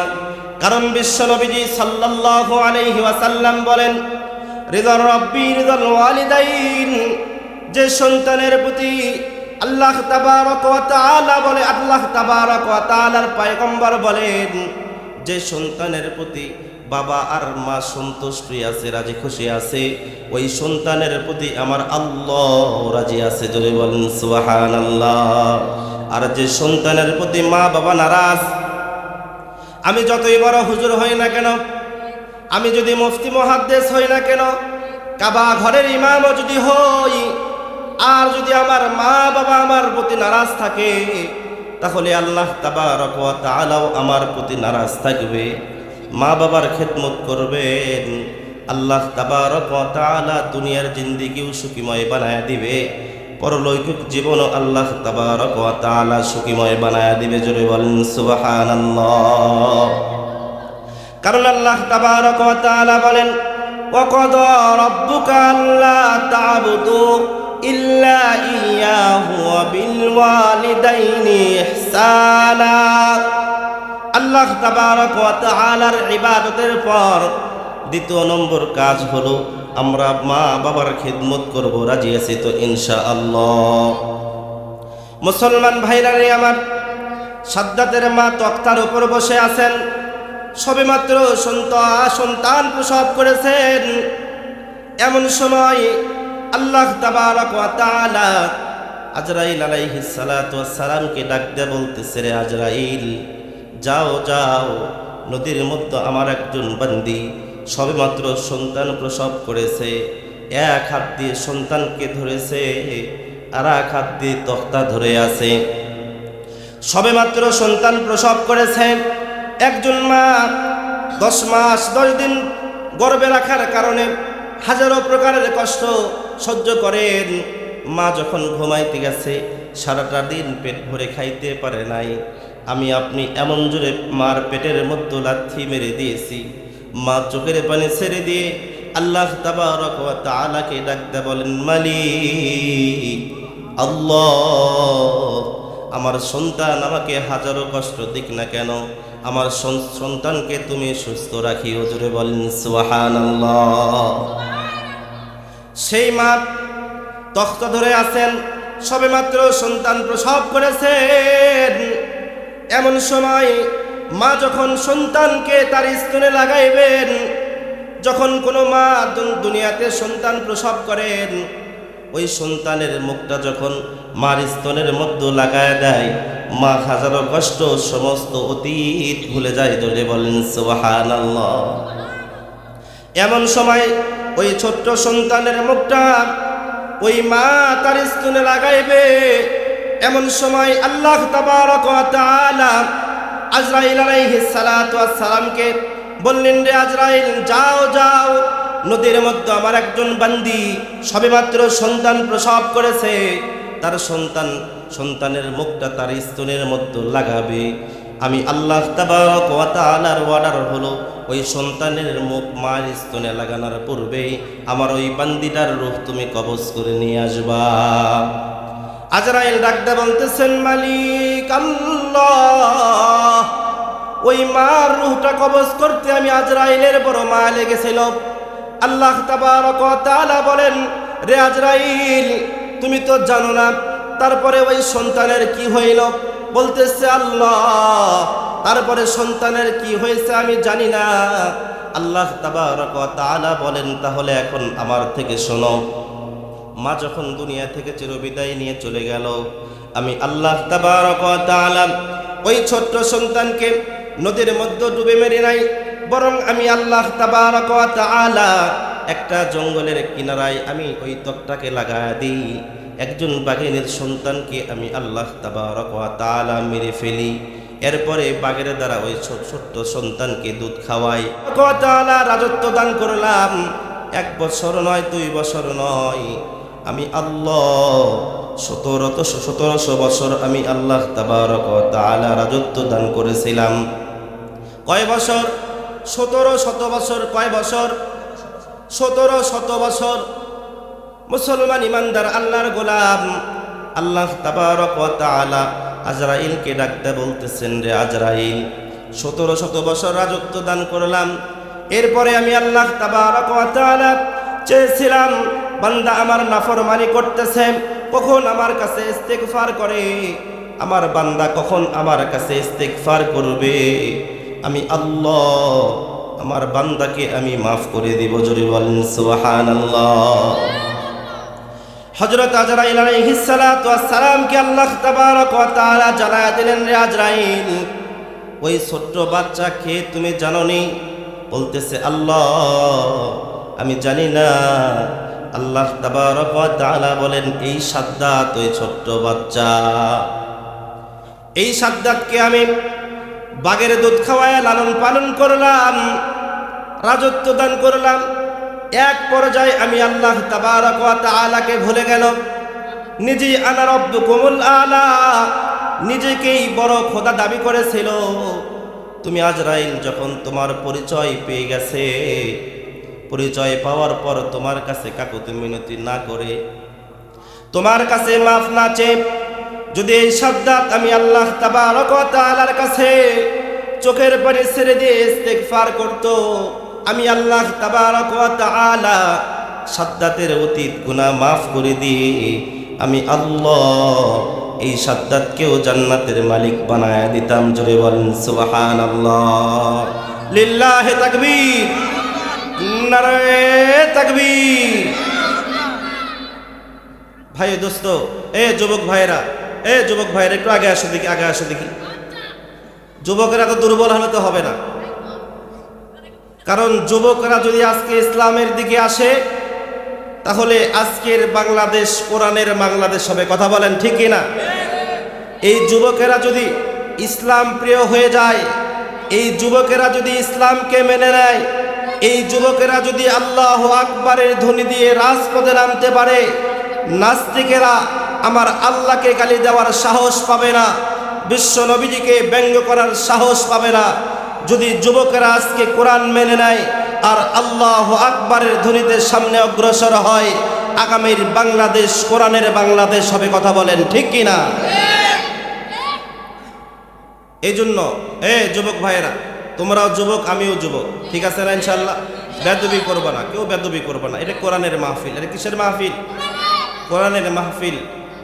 কারণ বিশ্বনবীজি সাল্লাল্লাহু আলাইহি ওয়াসাল্লাম বলেন, রিদার রাব্বি রিদাল ওয়ালিদাইন, যে সন্তানের প্রতি আল্লাহ তাবারক ওয়া তাআলা বলে, আল্লাহ তাবারক ওয়া তাআলার পয়গম্বর বলেন, যে সন্তানের প্রতি বাবা আর মা সন্তুষ্টি আছে, রাজি খুশি আছে, ওই সন্তানের প্রতি আমার আল্লাহ রাজি আছে। জোরে বলেন সুবহানাল্লাহ। আর যে সন্তানের প্রতি মা বাবা নারাজ, আমি যতই বড় হুজুর হই না কেন, আমি যদি মুফতি মুহাদ্দিস হই না কেন, কাবা ঘরের ইমামও যদি হই, আর যদি আমার মা বাবা আমার প্রতি নারাজ থাকে, তাহলে আল্লাহ তাবারক ওয়া তাআলাও আমার প্রতি নারাজ থাকবে। মা বাবার খেদমত করবেন, আল্লাহ তাবারক ওয়া তাআলা দুনিয়ার জিন্দেগিও সুখীময় বানায় দিবে, পরলৌকিক জীবনও আল্লাহ তাবারক ওয়া তাআলা সুখীময় বানায় দিবে। জোরে বলেন সুবহানাল্লাহ। কারণ আল্লাহ তাবারক ওয়া তাআলা বলেন, ওয়া ক্বাদা রাব্বুকা আল্লা তা'বুদু ইল্লা ইয়াহু ওয়া বিল ওয়ালিদাইনি ইহসানা। আল্লাহ তাবারক ওয়া তাআলার ইবাদতের পর দ্বিতীয় নম্বর কাজ হলো আমরা মা বাবার খিদমত করব। রাজি আছি তো ইনশাআল্লাহ? মুসলমান ভাইরা রে আমার, সাদ্দাতের মা তক্তার উপর বসে আছেন, সবেমাত্র সন্তান প্রসব করেছেন। এমন সময় আল্লাহ তাবারক ওয়া তাআলা আজরাইল আলাইহিস সালাতু ওয়াস সালামকে ডাক দিয়ে বলতেছে, রে আজরাইল, যাও যাও, নদীর মধ্যে আমার একজন বান্দি সবেমাত্র সন্তান প্রসব করেছে, এক হাত দিয়ে সন্তানকে ধরেছে, আর এক হাত দিয়ে তক্তা ধরে আছে। সবেমাত্র সন্তান প্রসব করেছে। একজন মা 10 মাস 10 দিন গর্ভে রাখার কারণে হাজারো প্রকারের কষ্ট সহ্য করেন। মা যখন ঘুমাইতে গেছে, সারাটা দিন পেট ভরে খাইতে পারে নাই। আমি আপনি এমন জোরে মার পেটের মধ্যে লাথি মেরে দিয়েছি, মা চোখের পানি ছেড়ে দিয়ে আল্লাহ তাবারক ওয়া তাআলাকে ডাকতে বলেন, মালিক আল্লাহ, আমার সন্তান আমাকে হাজারো কষ্ট দিক না কেন, আমার সন্তানকে তুমি সুস্থ রাখিও। জোরে বলেন সুবহানাল্লাহ। সেই মা তক্তা ধরে আছেন, সবেমাত্র সন্তান প্রসব করেছেন। এমন সময় মা যখন সন্তানকে তার স্তনে লাগাইবেন, যখন কোনো মা দুনিয়াতে সন্তান প্রসব করেন, ওই সন্তানের মুখটা যখন মার স্তনের মধ্যে লাগায় দেয়, মা হাজারো কষ্ট সমস্ত অতীত ভুলে যায়। জোরে বলেন সুবহানাল্লাহ। এমন সময় ওই ছোট্ট সন্তানের মুখটা ওই মা তার স্তনে লাগাইবে। এমন সময় আল্লাহ তাবারক ওয়া তাআলা আজরাইল আলাইহিস সালাতু ওয়াস সালামকে বললেন, রে আজরাইল, যাও যাও, নদীর মধ্যে আমার একজন বান্দি সবেমাত্র সন্তান প্রসব করেছে, তার সন্তানের মুখটা তার স্তনের মধ্যে লাগাবে। আমি আল্লাহ তাবারক ওয়া তাআলার অর্ডার হলো, ওই সন্তানের মুখ মার স্তনে লাগানোর পূর্বে আমার ওই বান্দিটার রূহ তুমি কবজ করে নিয়ে আসবা। আজরাইল ডাকতে বলতেছেন, মালিক আল্লাহ, ওই মার রূহটা কবজ করতে আমি আজরাইলের বড় মায়া লেগেছিল। আল্লাহ তাবারক ওয়া তাআলা বলেন, রে আজরাইল, তুমি তো জানো না তারপরে ওই সন্তানের কি হইল। বলতেছে, আল্লাহ, তারপরে সন্তানের কি হয়েছে আমি জানি না। আল্লাহ তাবারক ওয়া তাআলা বলেন, তাহলে এখন আমার থেকে শোনো। মা যখন দুনিয়া থেকে চিরবিদায় নিয়ে চলে গেল, আমি আল্লাহ তাবারক ওয়া তাআলা ওই ছোট্ট সন্তানকে নদীর মধ্যে ডুবে মেরে নাই, বরং আমি আল্লাহ তাবারক ওয়া তাআলা একটা জঙ্গলের কিনারায় আমি ওই তক্তাকে লাগায়া দিই। একজন বাঘিনীর সন্তানকে আমি আল্লাহ তাবারক ওয়া তাআলা মেরে ফেলি। এরপরে বাঘের দ্বারা ওই ছোট্ট সন্তানকে দুধ খাওয়াই। তাআলা রাজত্ব দান করলাম। 1 বছর নয়, 2 বছর নয়, আমি আল্লাহ 1700 বছর আমি আল্লাহ তাবারক ওয়া তাআলা রাজত্ব দান করেছিলাম। কয় বছর? 1700 বছর। কয় বছর? 1700 বছর। মুসলমান ইমানদার আল্লাহর গোলাম, আল্লাহ তাবারক ওয়া তাআলা আজরাইলকে ডাকতে বলতেছেন, রে আজরাইল, 1700 বছর রাজত্ব দান করলাম। এরপরে আমি আল্লাহ তাবারক ওয়া তাআলা চেয়েছিলাম, বান্দা আমার নাফরমানি করতেছে, কখন আমার কাছে ইস্তিগফার করে, আমার বান্দা কখন আমার কাছে ইস্তিগফার করবে, আমি আল্লাহ আমার বান্দাকে আমি মাফ করে দিব। জোরে বলেন সুবহানাল্লাহ। হযরত আজরাইল আলাইহিস সালাতু ওয়াস সালামকে আল্লাহ তাবারক ওয়া তাআলা জানায়া দিলেন, রে আজরাইল, ওই ছোট্ট বাচ্চা কে তুমি জানোনি? বলতেছে আল্লাহ আমি জানি না। আল্লাহ তাবারক ওয়া তাআলা বলেন এই সাদ্দাত ওই ছোট্ট বাচ্চা, এই সাদ্দাতকে আমি বাগের দুধ খাওয়ায় লালন পালন করলাম, রাজত্ব দান করলাম। এক পর্যায়ে আমি আল্লাহ তাবারক ওয়া তাআলাকে ভুলে গেল, নিজেই আনা রব্বুকুমুল আলা, নিজেকেই বড় খোদা দাবি করেছিল। তুমি আজরাইল যখন তোমার পরিচয় পেয়ে গেছে, পরিচয় পাওয়ার পর তোমার কাছে কাকুতি মিনতি না করে, তোমার কাছে মাফ না চেয়ে যদি এই সাদ্দাত আমি আল্লাহ তাবারক ওয়া তাআলার কাছে চোখের পানি ছেড়ে দিয়ে ইস্তেগফার করত, আমি আল্লাহ তাবারক ওয়া তাআলা সাদ্দাতের অতীত গুনাহ মাফ করে দিয়ে আমি আল্লাহ এই সাদ্দাতকেও জান্নাতের মালিক বানায় দিতাম। জোরে বলেন সুবহানাল্লাহ। লিল্লাহি তাকবীর, নারে তাকবীর। ভাই দোস্ত, যুবক ভাইরা, যুবক ভাইরা একটু আগে আসো দেখি, আগে আসো দেখি। যুবকেরা তো দুর্বল হলে তো হবে না, কারণ যুবকরা যদি আজকে ইসলামের দিকে আসে তাহলে আজকের বাংলাদেশ কোরআনের বাংলাদেশ হবে। কথা বলেন ঠিক কিনা? এই যুবকেরা যদি ইসলাম প্রিয় হয়ে যায়, এই যুবকেরা যদি ইসলামকে মেনে নেয়, এই যুবকেরা যদি আল্লাহু আকবারের ধ্বনি দিয়ে রাজপথে নামতে পারে, নাস্তিকেরা আমার আল্লাহকে গালি দেওয়ার সাহস পাবে না, বিশ্ব নবীজিকে ব্যঙ্গ করার সাহস পাবে না। যদি যুবকেরা আজকে কোরআন মেনে নেয় আর আল্লাহু আকবারের ধ্বনিতে সামনে অগ্রসর হয়, আগামীর বাংলাদেশ কোরআনের বাংলাদেশ হবে। কথা বলেন ঠিক কিনা? এই জন্য যুবক ভাইয়েরা, তোমরাও যুবক আমিও যুবক, ঠিক আছে না? ইনশাআল্লাহ বেদবি করবো না, কেউ বেদবি করবো না। এটা কোরআনের মাহফিল। এটা কিসের মাহফিল? কোরআনের মাহফিল।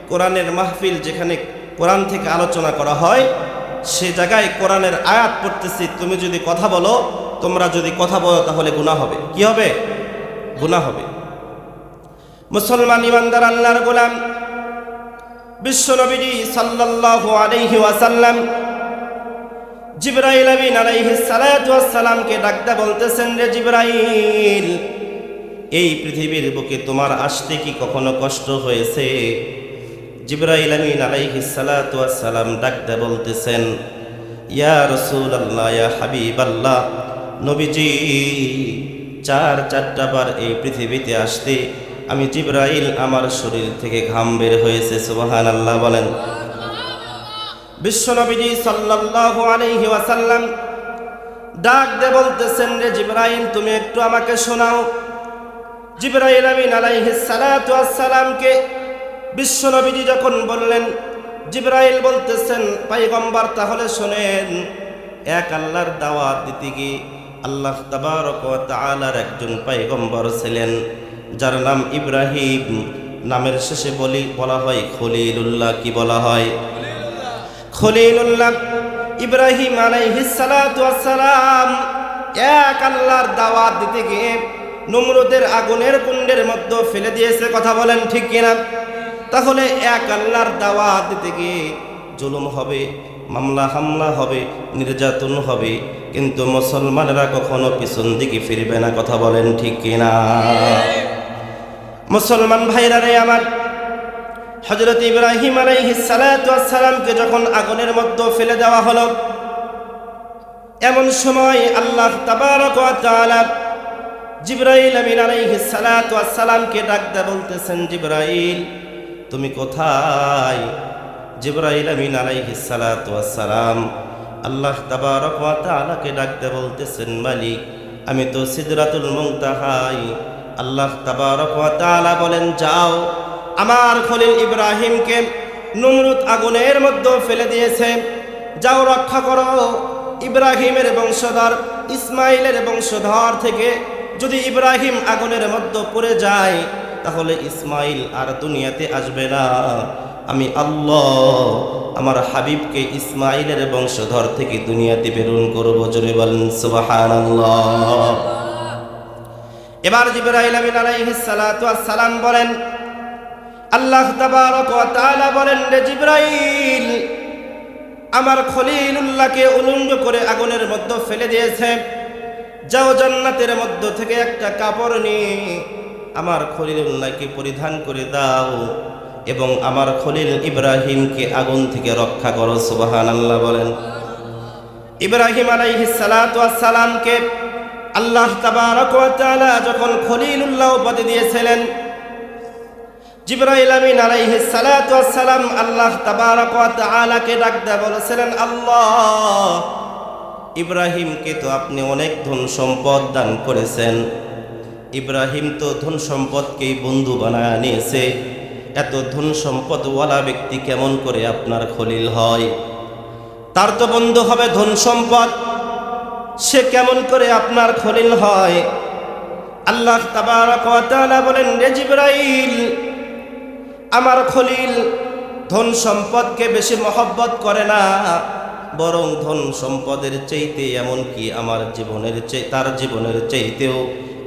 কোরআনের মাহফিল যেখানে কোরআন থেকে আলোচনা করা হয়, সে জায়গায় কোরআনের আয়াত পড়তেছি, তুমি যদি কথা বলো, তোমরা যদি কথা বলো তাহলে গুনাহ হবে। কি হবে? গুনাহ হবে। মুসলমান ইমানদার আল্লাহর গোলাম বিশ্ব নবীজি সাল্লাল্লাহু আলাইহি ওয়াসাল্লাম জিবরাইল আমিন আলাইহিস সালাতু ওয়াস সালামকে ডাকতে বলতেছেন, রে জিবরাইল, এই পৃথিবীর বুকে তোমার আসতে কি কখনো কষ্ট হয়েছে? জিবরাইল আমিন আলাইহিস সালাতু ওয়াস সালাম ডাকতে বলতেছেন, ইয়া রাসূলুল্লাহ, ইয়া হাবিবাল্লাহ, নবীজি, চারটা বার এই পৃথিবীতে আসতে আমি জিবরাইল আমার শরীর থেকে ঘাম বের হয়েছে। সুবহানাল্লাহ বলেন। বিশ্ব নবীজি সাল্লাল্লাহু আলাইহি ওয়াসাল্লাম ডাক দিয়ে বলতেছেন, রে জিবরাইল, তুমি একটু আমাকে শোনাও। জিবরাইল আমিন আলাইহিস সালাতু ওয়াস সালামকে বিশ্ব নবীজি যখন বললেন, জিবরাইল বলতেছেন, পয়গম্বর তাহলে শোনেন, এক আল্লাহর দাওয়াত দিতে গিয়ে আল্লাহ তাবারক ওয়া তাআলার একজন পয়গম্বর ছিলেন যার নাম ইব্রাহিম। নামের শেষে বলা হয় খলিলুল্লাহ। কি বলা হয়? খলিলুল্লাহ। ইব্রাহিম আলাইহিস সালাতু ওয়াস সালাম এক আল্লাহর দাওয়াত দিতে গিয়ে নমরুদের আগুনের কুণ্ডের মধ্যে ফেলে দিয়েছে। কথা বলেন ঠিক কিনা? তাহলে এক আল্লাহর দাওয়াত দিতে গিয়ে জুলুম হবে, মামলা হামলা হবে, নির্যাতন হবে, কিন্তু মুসলমানরা কখনো পিছন দিকে ফিরবে না। কথা বলেন ঠিক কিনা? মুসলমান ভাইরা রে আমার, হযরত ইব্রাহিম আলাইহিস সালাতু ওয়াস সালামকে যখন আগুনের মধ্যে ফেলে দেওয়া হলো, এমন সময় আল্লাহ তাবারক ওয়া তাআলা জিবরাইল আমিন আলাইহিস সালাতু ওয়াস সালামকে ডাকতে বলতেছেন, জিবরাইল, তুমি কোথায়? জিবরাইল আমিন আলাইহিস সালাতু ওয়াস সালাম আল্লাহ তাবারক ওয়া তাআলাকে ডাকতে বলতেছেন, মালিক, আমি তো সিদরাতুল মুনতাহাই। আল্লাহ তাবারক ওয়া তাআলা বলেন, যাও, আমার খলিল ইব্রাহিমকে নমরুদ আগুনের মধ্যে ফেলে দিয়েছে, যাও রক্ষা করো। ইব্রাহিমের বংশধর ইসমাইলের বংশধর থেকে যদি ইব্রাহিম আগুনের মধ্যে পড়ে যায় তাহলে ইসমাইল আর দুনিয়াতে আসবে না। আমি আল্লাহ আমার হাবিবকে ইসমাইলের বংশধর থেকে দুনিয়াতে প্রেরণ করব। জোরে বলেন সুবহানাল্লাহ। এবার জিবরাইল আমিন আলাইহিস সালাতু ওয়াস সালাম বলেন, আল্লাহ তাবারক ওয়া তাআলা বলেন, রে জিবরাইল, আমার খলিলুল্লাহকে উলঙ্গ করে আগুনের মধ্যে ফেলে দিয়েছে। যাও জান্নাতের মধ্য থেকে একটা কাপড় নিয়ে আমার খলিলুল্লাহকে পরিধান করে দাও এবং আমার খলিল ইব্রাহিমকে আগুন থেকে রক্ষা করো। সুবহানাল্লাহ বলেন। ইব্রাহিম আলাইহিস সালাতু ওয়াস সালামকে আল্লাহ তাবারক ওয়া তাআলা যখন খলিলুল্লাহ উপাধি দিয়েছিলেন, জিবরাইল আমিন আলাইহিস সালাতু ওয়াস সালাম আল্লাহ তাবারক ওয়া তাআলাকে ডাক দিয়ে বলেছিলেন, আল্লাহ, ইব্রাহিমকে তো আপনি অনেক ধন সম্পদ দান করেছেন, ইব্রাহিম তো ধন সম্পদকেই বন্ধু বানায় নিয়েছে, এত ধন সম্পদওয়ালা ব্যক্তি কেমন করে আপনার খলিল হয়? তার তো বন্ধু হবে ধন সম্পদ, সে কেমন করে আপনার খলিল হয়? আল্লাহ তাবারক ওয়া তাআলা বলেন, রে জিবরাইল, আমার খলিল ধন সম্পদকে বেশি মহব্বত করে না, বরং ধন সম্পদের চাইতে এমনকি আমার জীবনের তার জীবনের চাইতেও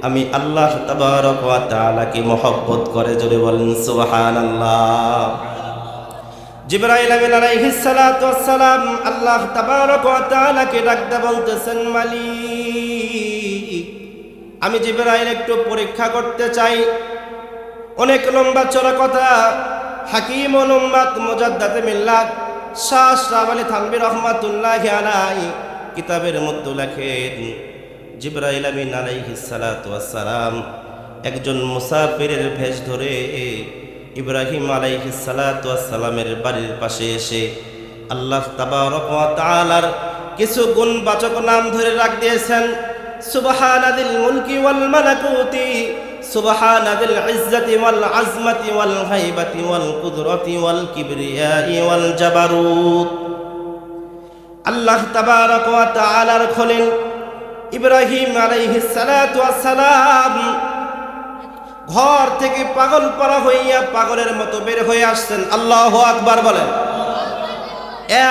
আমি আল্লাহ তাবারক ওয়া তাআলাকে মহব্বত করে। জোরে বলেন সুবহানাল্লাহ। জিবরাইল আমিন আলাইহিস সালাতু ওয়াস সালাম আল্লাহ তাবারক ওয়া তাআলাকে ডাকতে বলতেছেন, মালিক, আমি জিবরাইল একটু পরীক্ষা করতে চাই। অনেক লম্বা চড়া কথা হাকিমুল উম্মাত মুজাদ্দিদে মিল্লাত শাহ আশরাফ আলী থানভী রাহমাতুল্লাহি আলাইহি কিতাবের মধ্যে লেখেন, জিবরাইল আমিন আলাইহিস সালাতু ওয়াস সালাম একজন মুসাফিরের ভেষ ধরে ইব্রাহিম আলাইহিস সালাতু ওয়াস সালামের বাড়ির পাশে এসে আল্লাহ তাবারক ওয়া তাআলার কিছু গুণবাচক নাম ধরে রাখ দিয়েছেন। সুবহানাদিল মুলকি ওয়াল মালাকুতি, সুবহানাদিল ইজ্জতি ওয়াল আজমতি ওয়াল হাইবাতি ওয়াল কুদরতি ওয়াল কিবরিয়াই ওয়াল জাবারুত। আল্লাহ তাবারক ওয়া তাআলার খলিল ইব্রাহিম আলাইহিস সালাতু ওয়াস সালাম ঘর থেকে পাগল পারা হইয়া পাগলের মতো বের হয়ে আসছেন। আল্লাহু আকবার বলেন।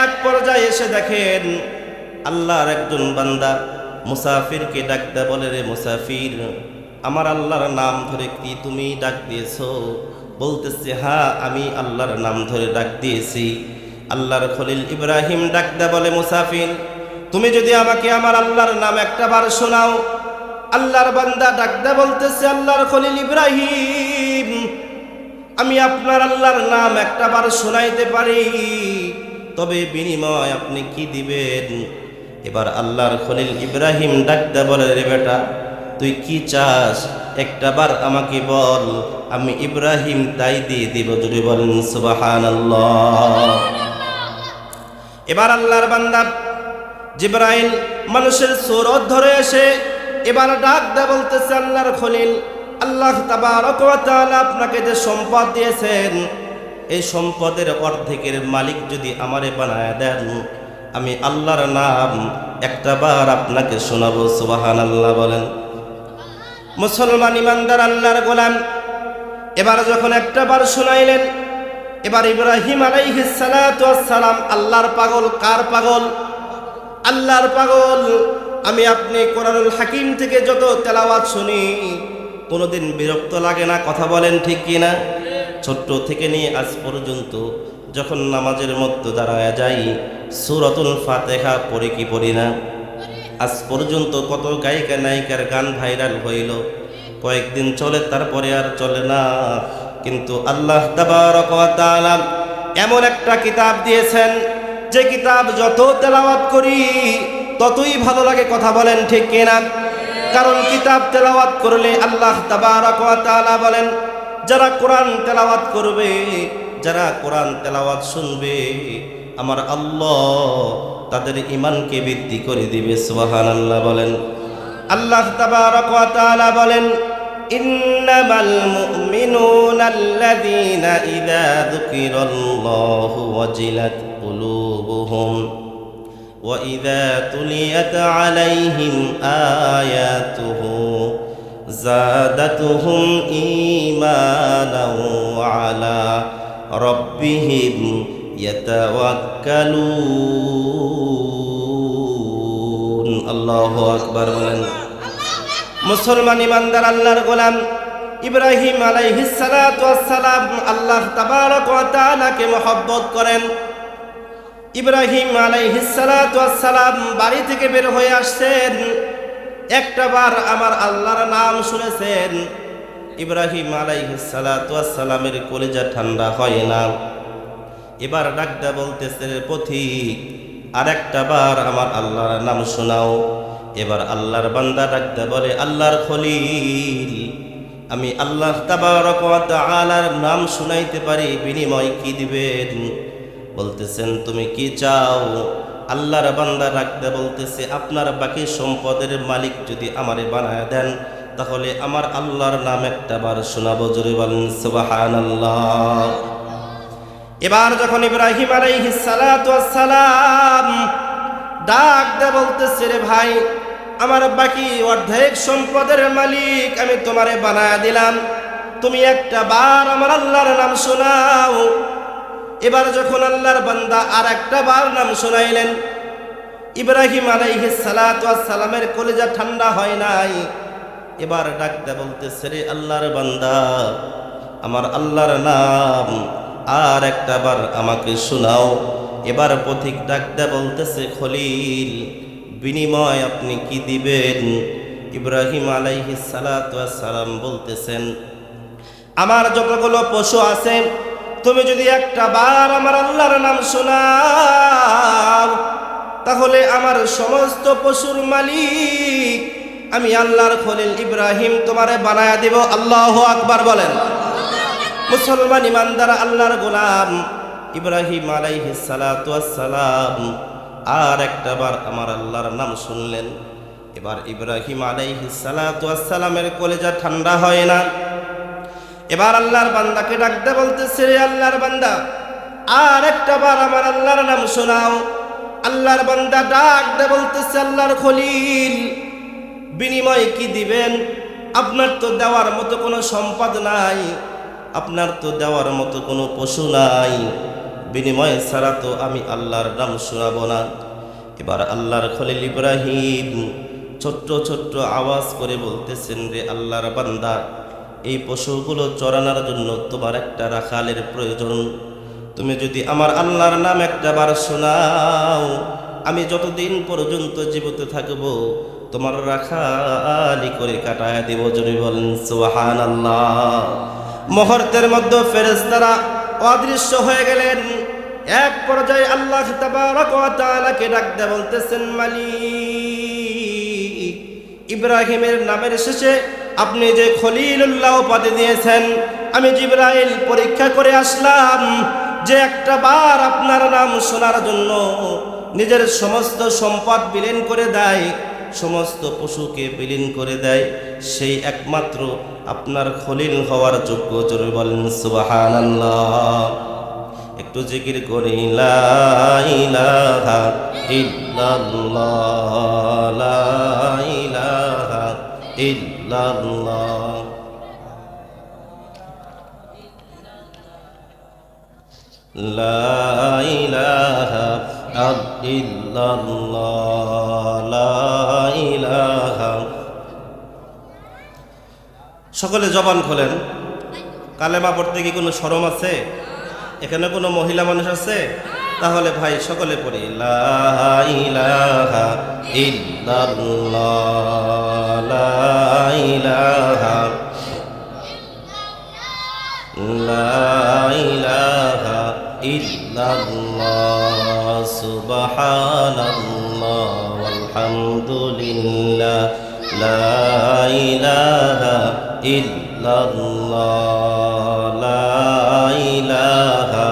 এক পর্যায়ে এসে দেখেন আল্লাহর একজন বান্দা মুসাফিরকে ডাকতে বলে, রে মুসাফির, আমার আল্লাহর নাম ধরে কি তুমি ডাক দিয়েছো? বলতেছে, হ্যাঁ, আমি আল্লাহর নাম ধরে ডাক দিয়েছি। আল্লাহর খলিল ইব্রাহিম ডাকতে বলে, মুসাফির, তুমি যদি আমাকে আমার আল্লাহর নাম একটা বার শোনাও। আল্লাহর বান্দা ডাকতে বলতেছে, আল্লাহর খলিল ইব্রাহিম, আমি আপনার আল্লাহর নাম একটা বার শোনাইতে পারি, তবে বিনিময় আপনি কি দিবেন? এবার আল্লাহর খলিল ইব্রাহিম ডাকতে বলে, রে বেটা, তুই কি চাস একটা বার আমাকে বল, আমি ইব্রাহিম তাই দিয়ে দিব। যদি বলেন সুবহানাল্লাহ। এবার আল্লাহর বান্দা জিবরাইল মানুষের সুরত ধরে এসে এবার ডাক দেয়া বলতেছে, আল্লাহর খলিল, আল্লাহ তাবারক ওয়া তাআলা আপনাকে যে সম্পদ দিয়েছেন, এই সম্পদের অর্ধেকের মালিক যদি আমারে বানায় দেন, আমি আল্লাহর নাম একটা বার আপনাকে শোনাবো। সুবহানাল্লাহ বলেন। মুসলমান ইমানদার আল্লাহর গোলাম এবার যখন একটা বার শোনাইলেন, এবার ইব্রাহিম আলাইহিস সালাতু ওয়াস সালাম আল্লাহর পাগল। কার পাগল? আল্লাহর পাগল। আমি আপনি কোরআনুল হাকিম থেকে যত তেলাওয়াত শুনি কোনোদিন বিরক্ত লাগে না? কথা বলেন ঠিক কিনা? ছোট্ট থেকে নিয়ে আজ পর্যন্ত যখন নামাজের মধ্যে দাঁড়ায় যাই, সূরাতুল ফাতিহা পড়ি কি পড়ি না? আজ পর্যন্ত কত গায়িকা নায়িকার গান ভাইরাল হইল, কয়েকদিন চলে, তারপরে আর চলে না। কিন্তু আল্লাহ তাবারক ওয়া তাআলা এমন একটা কিতাব দিয়েছেন, যে কিতাব যত তেলাওয়াত করি ততই ভালো লাগে। কথা বলেন ঠিক কিনা? কারণ কিতাব তেলাওয়াত করলে আল্লাহ তাবারক ওয়া তাআলা বলেন, যারা কোরআন তেলাওয়াত করবে, যারা কোরআন তেলাওয়াত শুনবে, আমার আল্লাহ তাদের ঈমানকে বৃদ্ধি করে দিবে। সুবহানাল্লাহ বলেন। আল্লাহ তাবারক ওয়া তাআলা বলেন, ইন্নামাল মুমিনুনা আল্লাযীনা ইযা যুকিরাল্লাহু ওয়াজিলাত কুলুবুহুম ওয়া ইযা তুলিয়াত আলাইহিম আয়াতুহু যাদাতুহুম ঈমানাও ওয়া আলা রাব্বিহিম ইয়াতাওয়াক্কালুন। আল্লাহু আকবার বলেন। মুসলমান ইমানদার আল্লাহর গোলাম ইব্রাহিম আলাইহিস সালাতু ওয়াস সালাম আল্লাহ তাবারক ওয়া তাআলাকে মহব্বত করেন। ইব্রাহিম আলাইহিস সালাতু ওয়াস সালাম বাড়ি থেকে বের হয়ে আসছেন, একটাবার আমার আল্লাহর নাম শুনেছেন। ইব্রাহিম আলাইহিস সালাতু ওয়াস সালামের কলিজা ঠান্ডা হয় না। এবার ডাকটা বলতেছে, পথিক আর একটাবার আমার আল্লাহর নাম শোনাও। এবার আল্লাহর বান্দা ডাকটা বলে, আল্লাহর খলিল, আমি আল্লাহ তাবারক ওয়া তাআলার নাম শুনাইতে পারি, বিনিময় কি দিবেন? বলতেছেন, তুমি কি চাও? আল্লাহর বান্দা ডাকতে বলতেছে, আপনার বাকি সম্পদের মালিক যদি আমারে বানায় দেন, তাহলে আমার আল্লাহর নাম একটাবার শোনাবো। জোরে বলেন সুবহানাল্লাহ। এবার যখন ইব্রাহিম আলাইহিস সালাতু ওয়াস সালাম ডাকতে বলতেছে, রে ভাই, আমার বাকি অর্ধেক সম্পদের মালিক আমি তোমারে বানায় দিলাম, তুমি একটাবার আমার আল্লাহর নাম শোনাও। এবার যখন আল্লাহর বান্দা আর একটাবার নাম শোনাইলেন, ইব্রাহিম আলাইহিস সালাতু ওয়াস সালামের কলিজা ঠান্ডা হয় নাই। এবার ডাকতে বলতেছে, রে আল্লাহর বান্দা, আমার আল্লাহর নাম আর একটাবার আমাকে শোনাও। এবার পথিক ডাকতে বলতেছে, খলিল, বিনিময় আপনি কি দিবেন? ইব্রাহিম আলাইহিস সালাতু ওয়াস সালাম বলতেছেন, আমার যতগুলো পশু আছে, তুমি যদি একটাবার আমার আল্লাহর নাম শোনাও, তাহলে আমার সমস্ত পশুর মালিক আমি আল্লাহর খলিল ইব্রাহিম তোমারে বানায়া দিব। আল্লাহু আকবার বলেন। মুসলমান ইমানদার আল্লাহর গোলাম ইব্রাহিম আলাইহিস সালাতু ওয়াস সালাম আর একটাবার আমার আল্লাহর নাম শুনলেন। এবার ইব্রাহিম আলাইহিস সালাতু ওয়াস সালামের কলিজা ঠান্ডা হয় না। এবার আল্লাহর বান্দাকে ডাকতে বলতেছে, রে আল্লাহর বান্দা, আর একটাবার আমার আল্লাহর নাম শোনাও। আল্লাহর বান্দা ডাকতে বলতেছে, আল্লাহর খলিল, বিনিময় কি দিবেন? আপনার তো দেওয়ার মতো কোনো সম্পদ নাই, আপনার তো দেওয়ার মতো কোনো পশু নাই, বিনিময় ছাড়া তো আমি আল্লাহর নাম শোনাবো না। এবার আল্লাহর খলিল ইব্রাহিম ছোট্ট ছোট্ট আওয়াজ করে বলতেছেন, রে আল্লাহর বান্দা, এই পশুগুলো চরানোর জন্য তোমার একটা রাখালের প্রয়োজন। তুমি যদি আমার আল্লাহর নাম একটাবার শোনাও, আমি যতদিন পর্যন্ত জীবিত থাকব তোমার রাখালি করে কাটায় দেব। জোরে বলেন সুবহানাল্লাহ। মুহূর্তের মধ্যে ফেরেশতারা অদৃশ্য হয়ে গেলেন। এক পর্যায়ে আল্লাহ তাবারক ওয়া তাআলাকে ডাকতে বলতেছেন, মালিক, ইব্রাহিমের নামের শেষে আপনি যে খলিলুল্লাহ উপাধি দিয়েছেন, আমি জিবরাইল পরীক্ষা করে আসলাম যে একটাবার আপনার নাম শোনার জন্য নিজের সমস্ত সম্পদ বিলীন করে দেয়, সমস্ত পশুকে বিলীন করে দেয়, সেই একমাত্র আপনার খলিল হওয়ার যোগ্য। জোরে বলেন সুবহানাল্লাহ। একটু জিকির করি, লা ইলাহা ইল্লাল্লাহ, লা ইলাহা ইল্লাল্লাহ, লা ইলাহা ইল্লাল্লাহ, লা ইলাহা। সকলে জবান খোলেন। কালেমা পড়তে কি কোনো শরম আছে? এখানে কোনো মহিলা মানুষ আছে? তাহলে ভাই সকলে পড়ি, লা ইলাহা ইল্লাল্লাহ, লা ইলাহা, লা ইলাহা ইল্লাল্লাহ, সুবহানাল্লাহ ওয়ালহামদুলিল্লাহ, লা ইলাহা ইল্লাল্লাহ, লা ইলাহা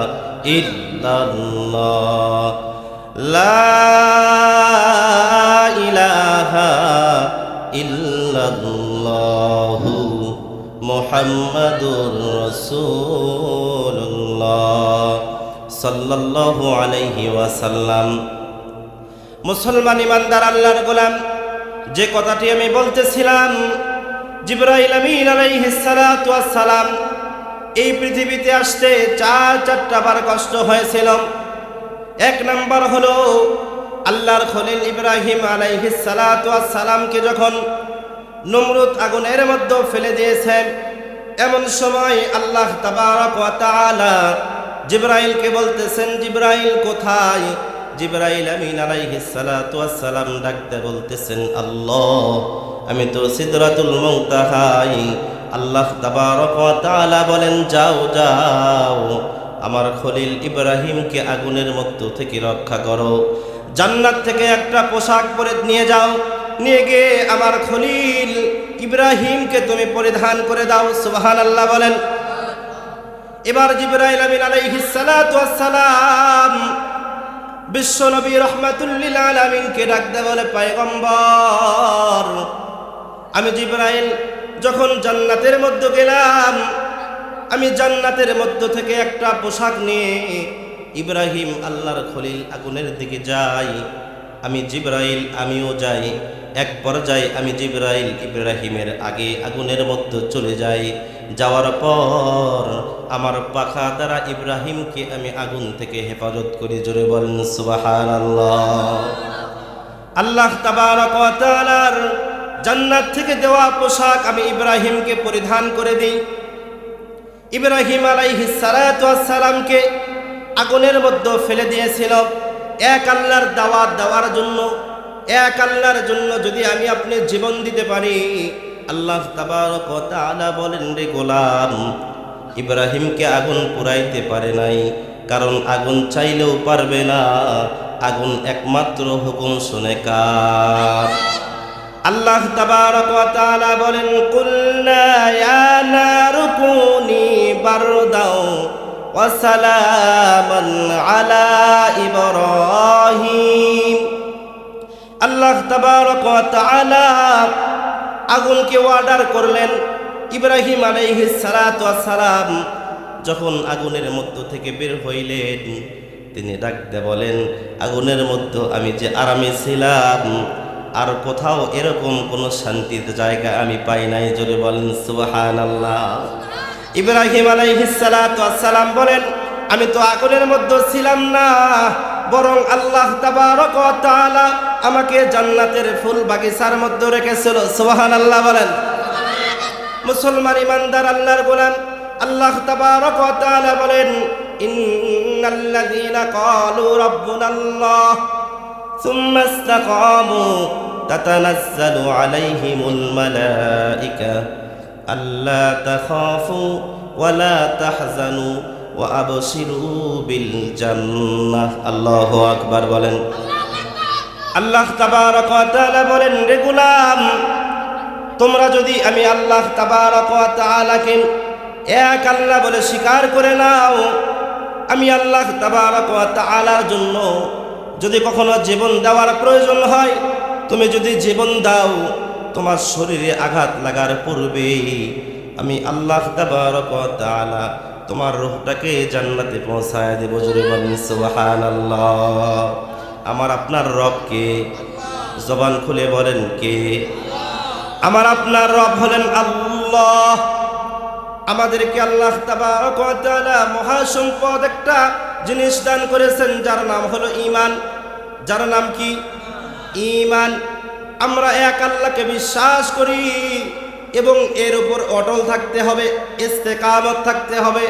ইল্লাল্লাহ, লা ইলাহা ইল্লাল্লাহু মুহাম্মাদুর রাসূলুল্লাহ সাল্লাল্লাহু আলাইহি ওয়াসাল্লাম। মুসলমান ইমানদার আল্লাহর গোলাম, যে কথাটি আমি বলতেছিলাম, জিবরাইল আমিন আলাইহিস সালাতু ওয়াস সালাম এই পৃথিবীতে আসতে চারটা বার কষ্ট হয়েছিল। এক নাম্বার হলো আল্লাহর খলিল ইব্রাহিম আলাইহিস সালাতু ওয়াস সালামকে যখন নমরুদ আগুনের মধ্যে ফেলে দিয়েছেন, এমন সময় আল্লাহ তাবারক ওয়া তাআলা জিবরাইলকে বলতেছেন, জিবরাইল কোথায়? জিবরাইল আমিন আলাইহিস সালাতু ওয়াস সালাম ডাকতে বলতেছেন, আল্লাহ আমি তো সিদরাতুল মুনতাহাই। আল্লাহ তাবারক ওয়া তাআলা বলেন, যাও যাও আমার খলিল ইব্রাহিমকে আগুনের মধ্য থেকে রক্ষা করো, জান্নাত থেকে একটা পোশাক পরে নিয়ে যাও, নিয়ে গিয়ে আমার খলিল ইব্রাহিমকে তুমি পরিধান করে দাও। সুবহানাল্লাহ বলেন। এবার জিবরাইল আমিন আলাইহিস সালাতু ওয়াস সালাম বিশ্ব নবী রাহমাতুল লিল আলামিনকে ডাকতে বলে, পয়গম্বর আমি জিবরাইল যখন জান্নাতের মধ্যে গেলাম, আমি জান্নাতের মধ্য থেকে একটা পোশাক নিয়ে ইব্রাহিম আল্লাহর খলিল আগুনের দিকে যাই। আমি জিবরাইল আমিও যাই। এক পর্যায়ে আমি জিবরাইল ইব্রাহিমের আগে আগুনের মধ্যে চলে যাই। যাওয়ার পর আমার পাখা দ্বারা ইব্রাহিমকে আমি আগুন থেকে হেফাজত করি। জোরে বলেন সুবহানাল্লাহ। আল্লাহ তাবারক ওয়া তাআলার জান্নাত থেকে দেওয়া পোশাক আমি ইব্রাহিমকে পরিধান করে দিই। ইব্রাহিম আলাইহিস সালাতু ওয়াস সালামকে আগুনের মধ্যে ফেলে দিয়েছিল এক আল্লাহর দাওয়াত দেওয়ার জন্য। এক আল্লাহর জন্য যদি আমি আপনি জীবন দিতে পারি, আল্লাহ তাবারক ওয়া তাআলা বলেন, রে গোলাম, ইব্রাহিমকে আগুন পুরাইতে পারে নাই, কারণ আগুন চাইলেও পারবে না। আগুন একমাত্র হুকুম শুনে কার? আল্লাহ তাবারক ওয়া তাআলা বলেন, কুলনা ইয়া নারু কুনি বারদাও ওয়া সালামান আলা ইব্রাহিম। আল্লাহ তাবারক ওয়া তাআলা আগুনকে অর্ডার করলেন। ইব্রাহিম আলাইহিস সালাতু ওয়াস সালাম যখন আগুনের মধ্য থেকে বের হইলেন, তিনি ডাকতে বলেন, আগুনের মধ্যে আমি যে আরামে ছিলাম, আর কোথাও এরকম কোনো শান্তির জায়গা আমি পাই নাই। জোরে বলেন সুবহানাল্লাহ। ইব্রাহিম আলাইহিস সালাতু ওয়াস সালাম বলেন, আমি তো আগুনের মধ্যে ছিলাম না, বরং আল্লাহ তাবারক ওয়া তাআলা আমাকে জান্নাতের ফুল বাগিচার মধ্যে রেখেছিল। সুবহানাল্লাহ বলেন। মুসলমান ইমানদার আল্লাহর গোলাম, আল্লাহ তাবারক ওয়া তাআলা বলেন, ইন্নাল্লাযীনা ক্বালু রাব্বুনাল্লাহ সুম্মা ইসতাকামু তাতানাজ্জালু আলাইহিমুল মালায়েকা আল্লা তাখাফু ওয়া লা তাহজানু ওয়া আবশিরু বিল জান্নাহ। আল্লাহু আকবার বলেন। আল্লাহ তাবারক ওয়া তাআলা বলেন, রে গোলাম, তোমরা যদি আমি আল্লাহ তাবারক ওয়া তাআলাকে এক আল্লাহ বলে স্বীকার করে নাও, আমি আল্লাহ তাবারক ওয়া তাআলার জন্য যদি কখনো জীবন দেওয়ার প্রয়োজন হয়, তুমি যদি জীবন দাও, তোমার শরীরে আঘাত লাগার পূর্বে আমি আল্লাহ তাবারক ওয়া তাআলা তোমার রূহটাকে জান্নাতে পৌঁছায় দেব। জোরে বলেন সুবহানাল্লাহ। আমার আপনার রব কে? জবান খুলে বলেন কে? আমার আপনার রব হলেন আল্লাহ। আমাদেরকে আল্লাহ তাবারক ওয়া তাআলা মহাসম্পদ একটা জিনিস দান করেছেন, যার নাম হলো ঈমান। যার নাম কি? ঈমান। আমরা এক আল্লাহকে বিশ্বাস করি এবং এর উপর অটল থাকতে হবে, ইস্তেকামত থাকতে হবে।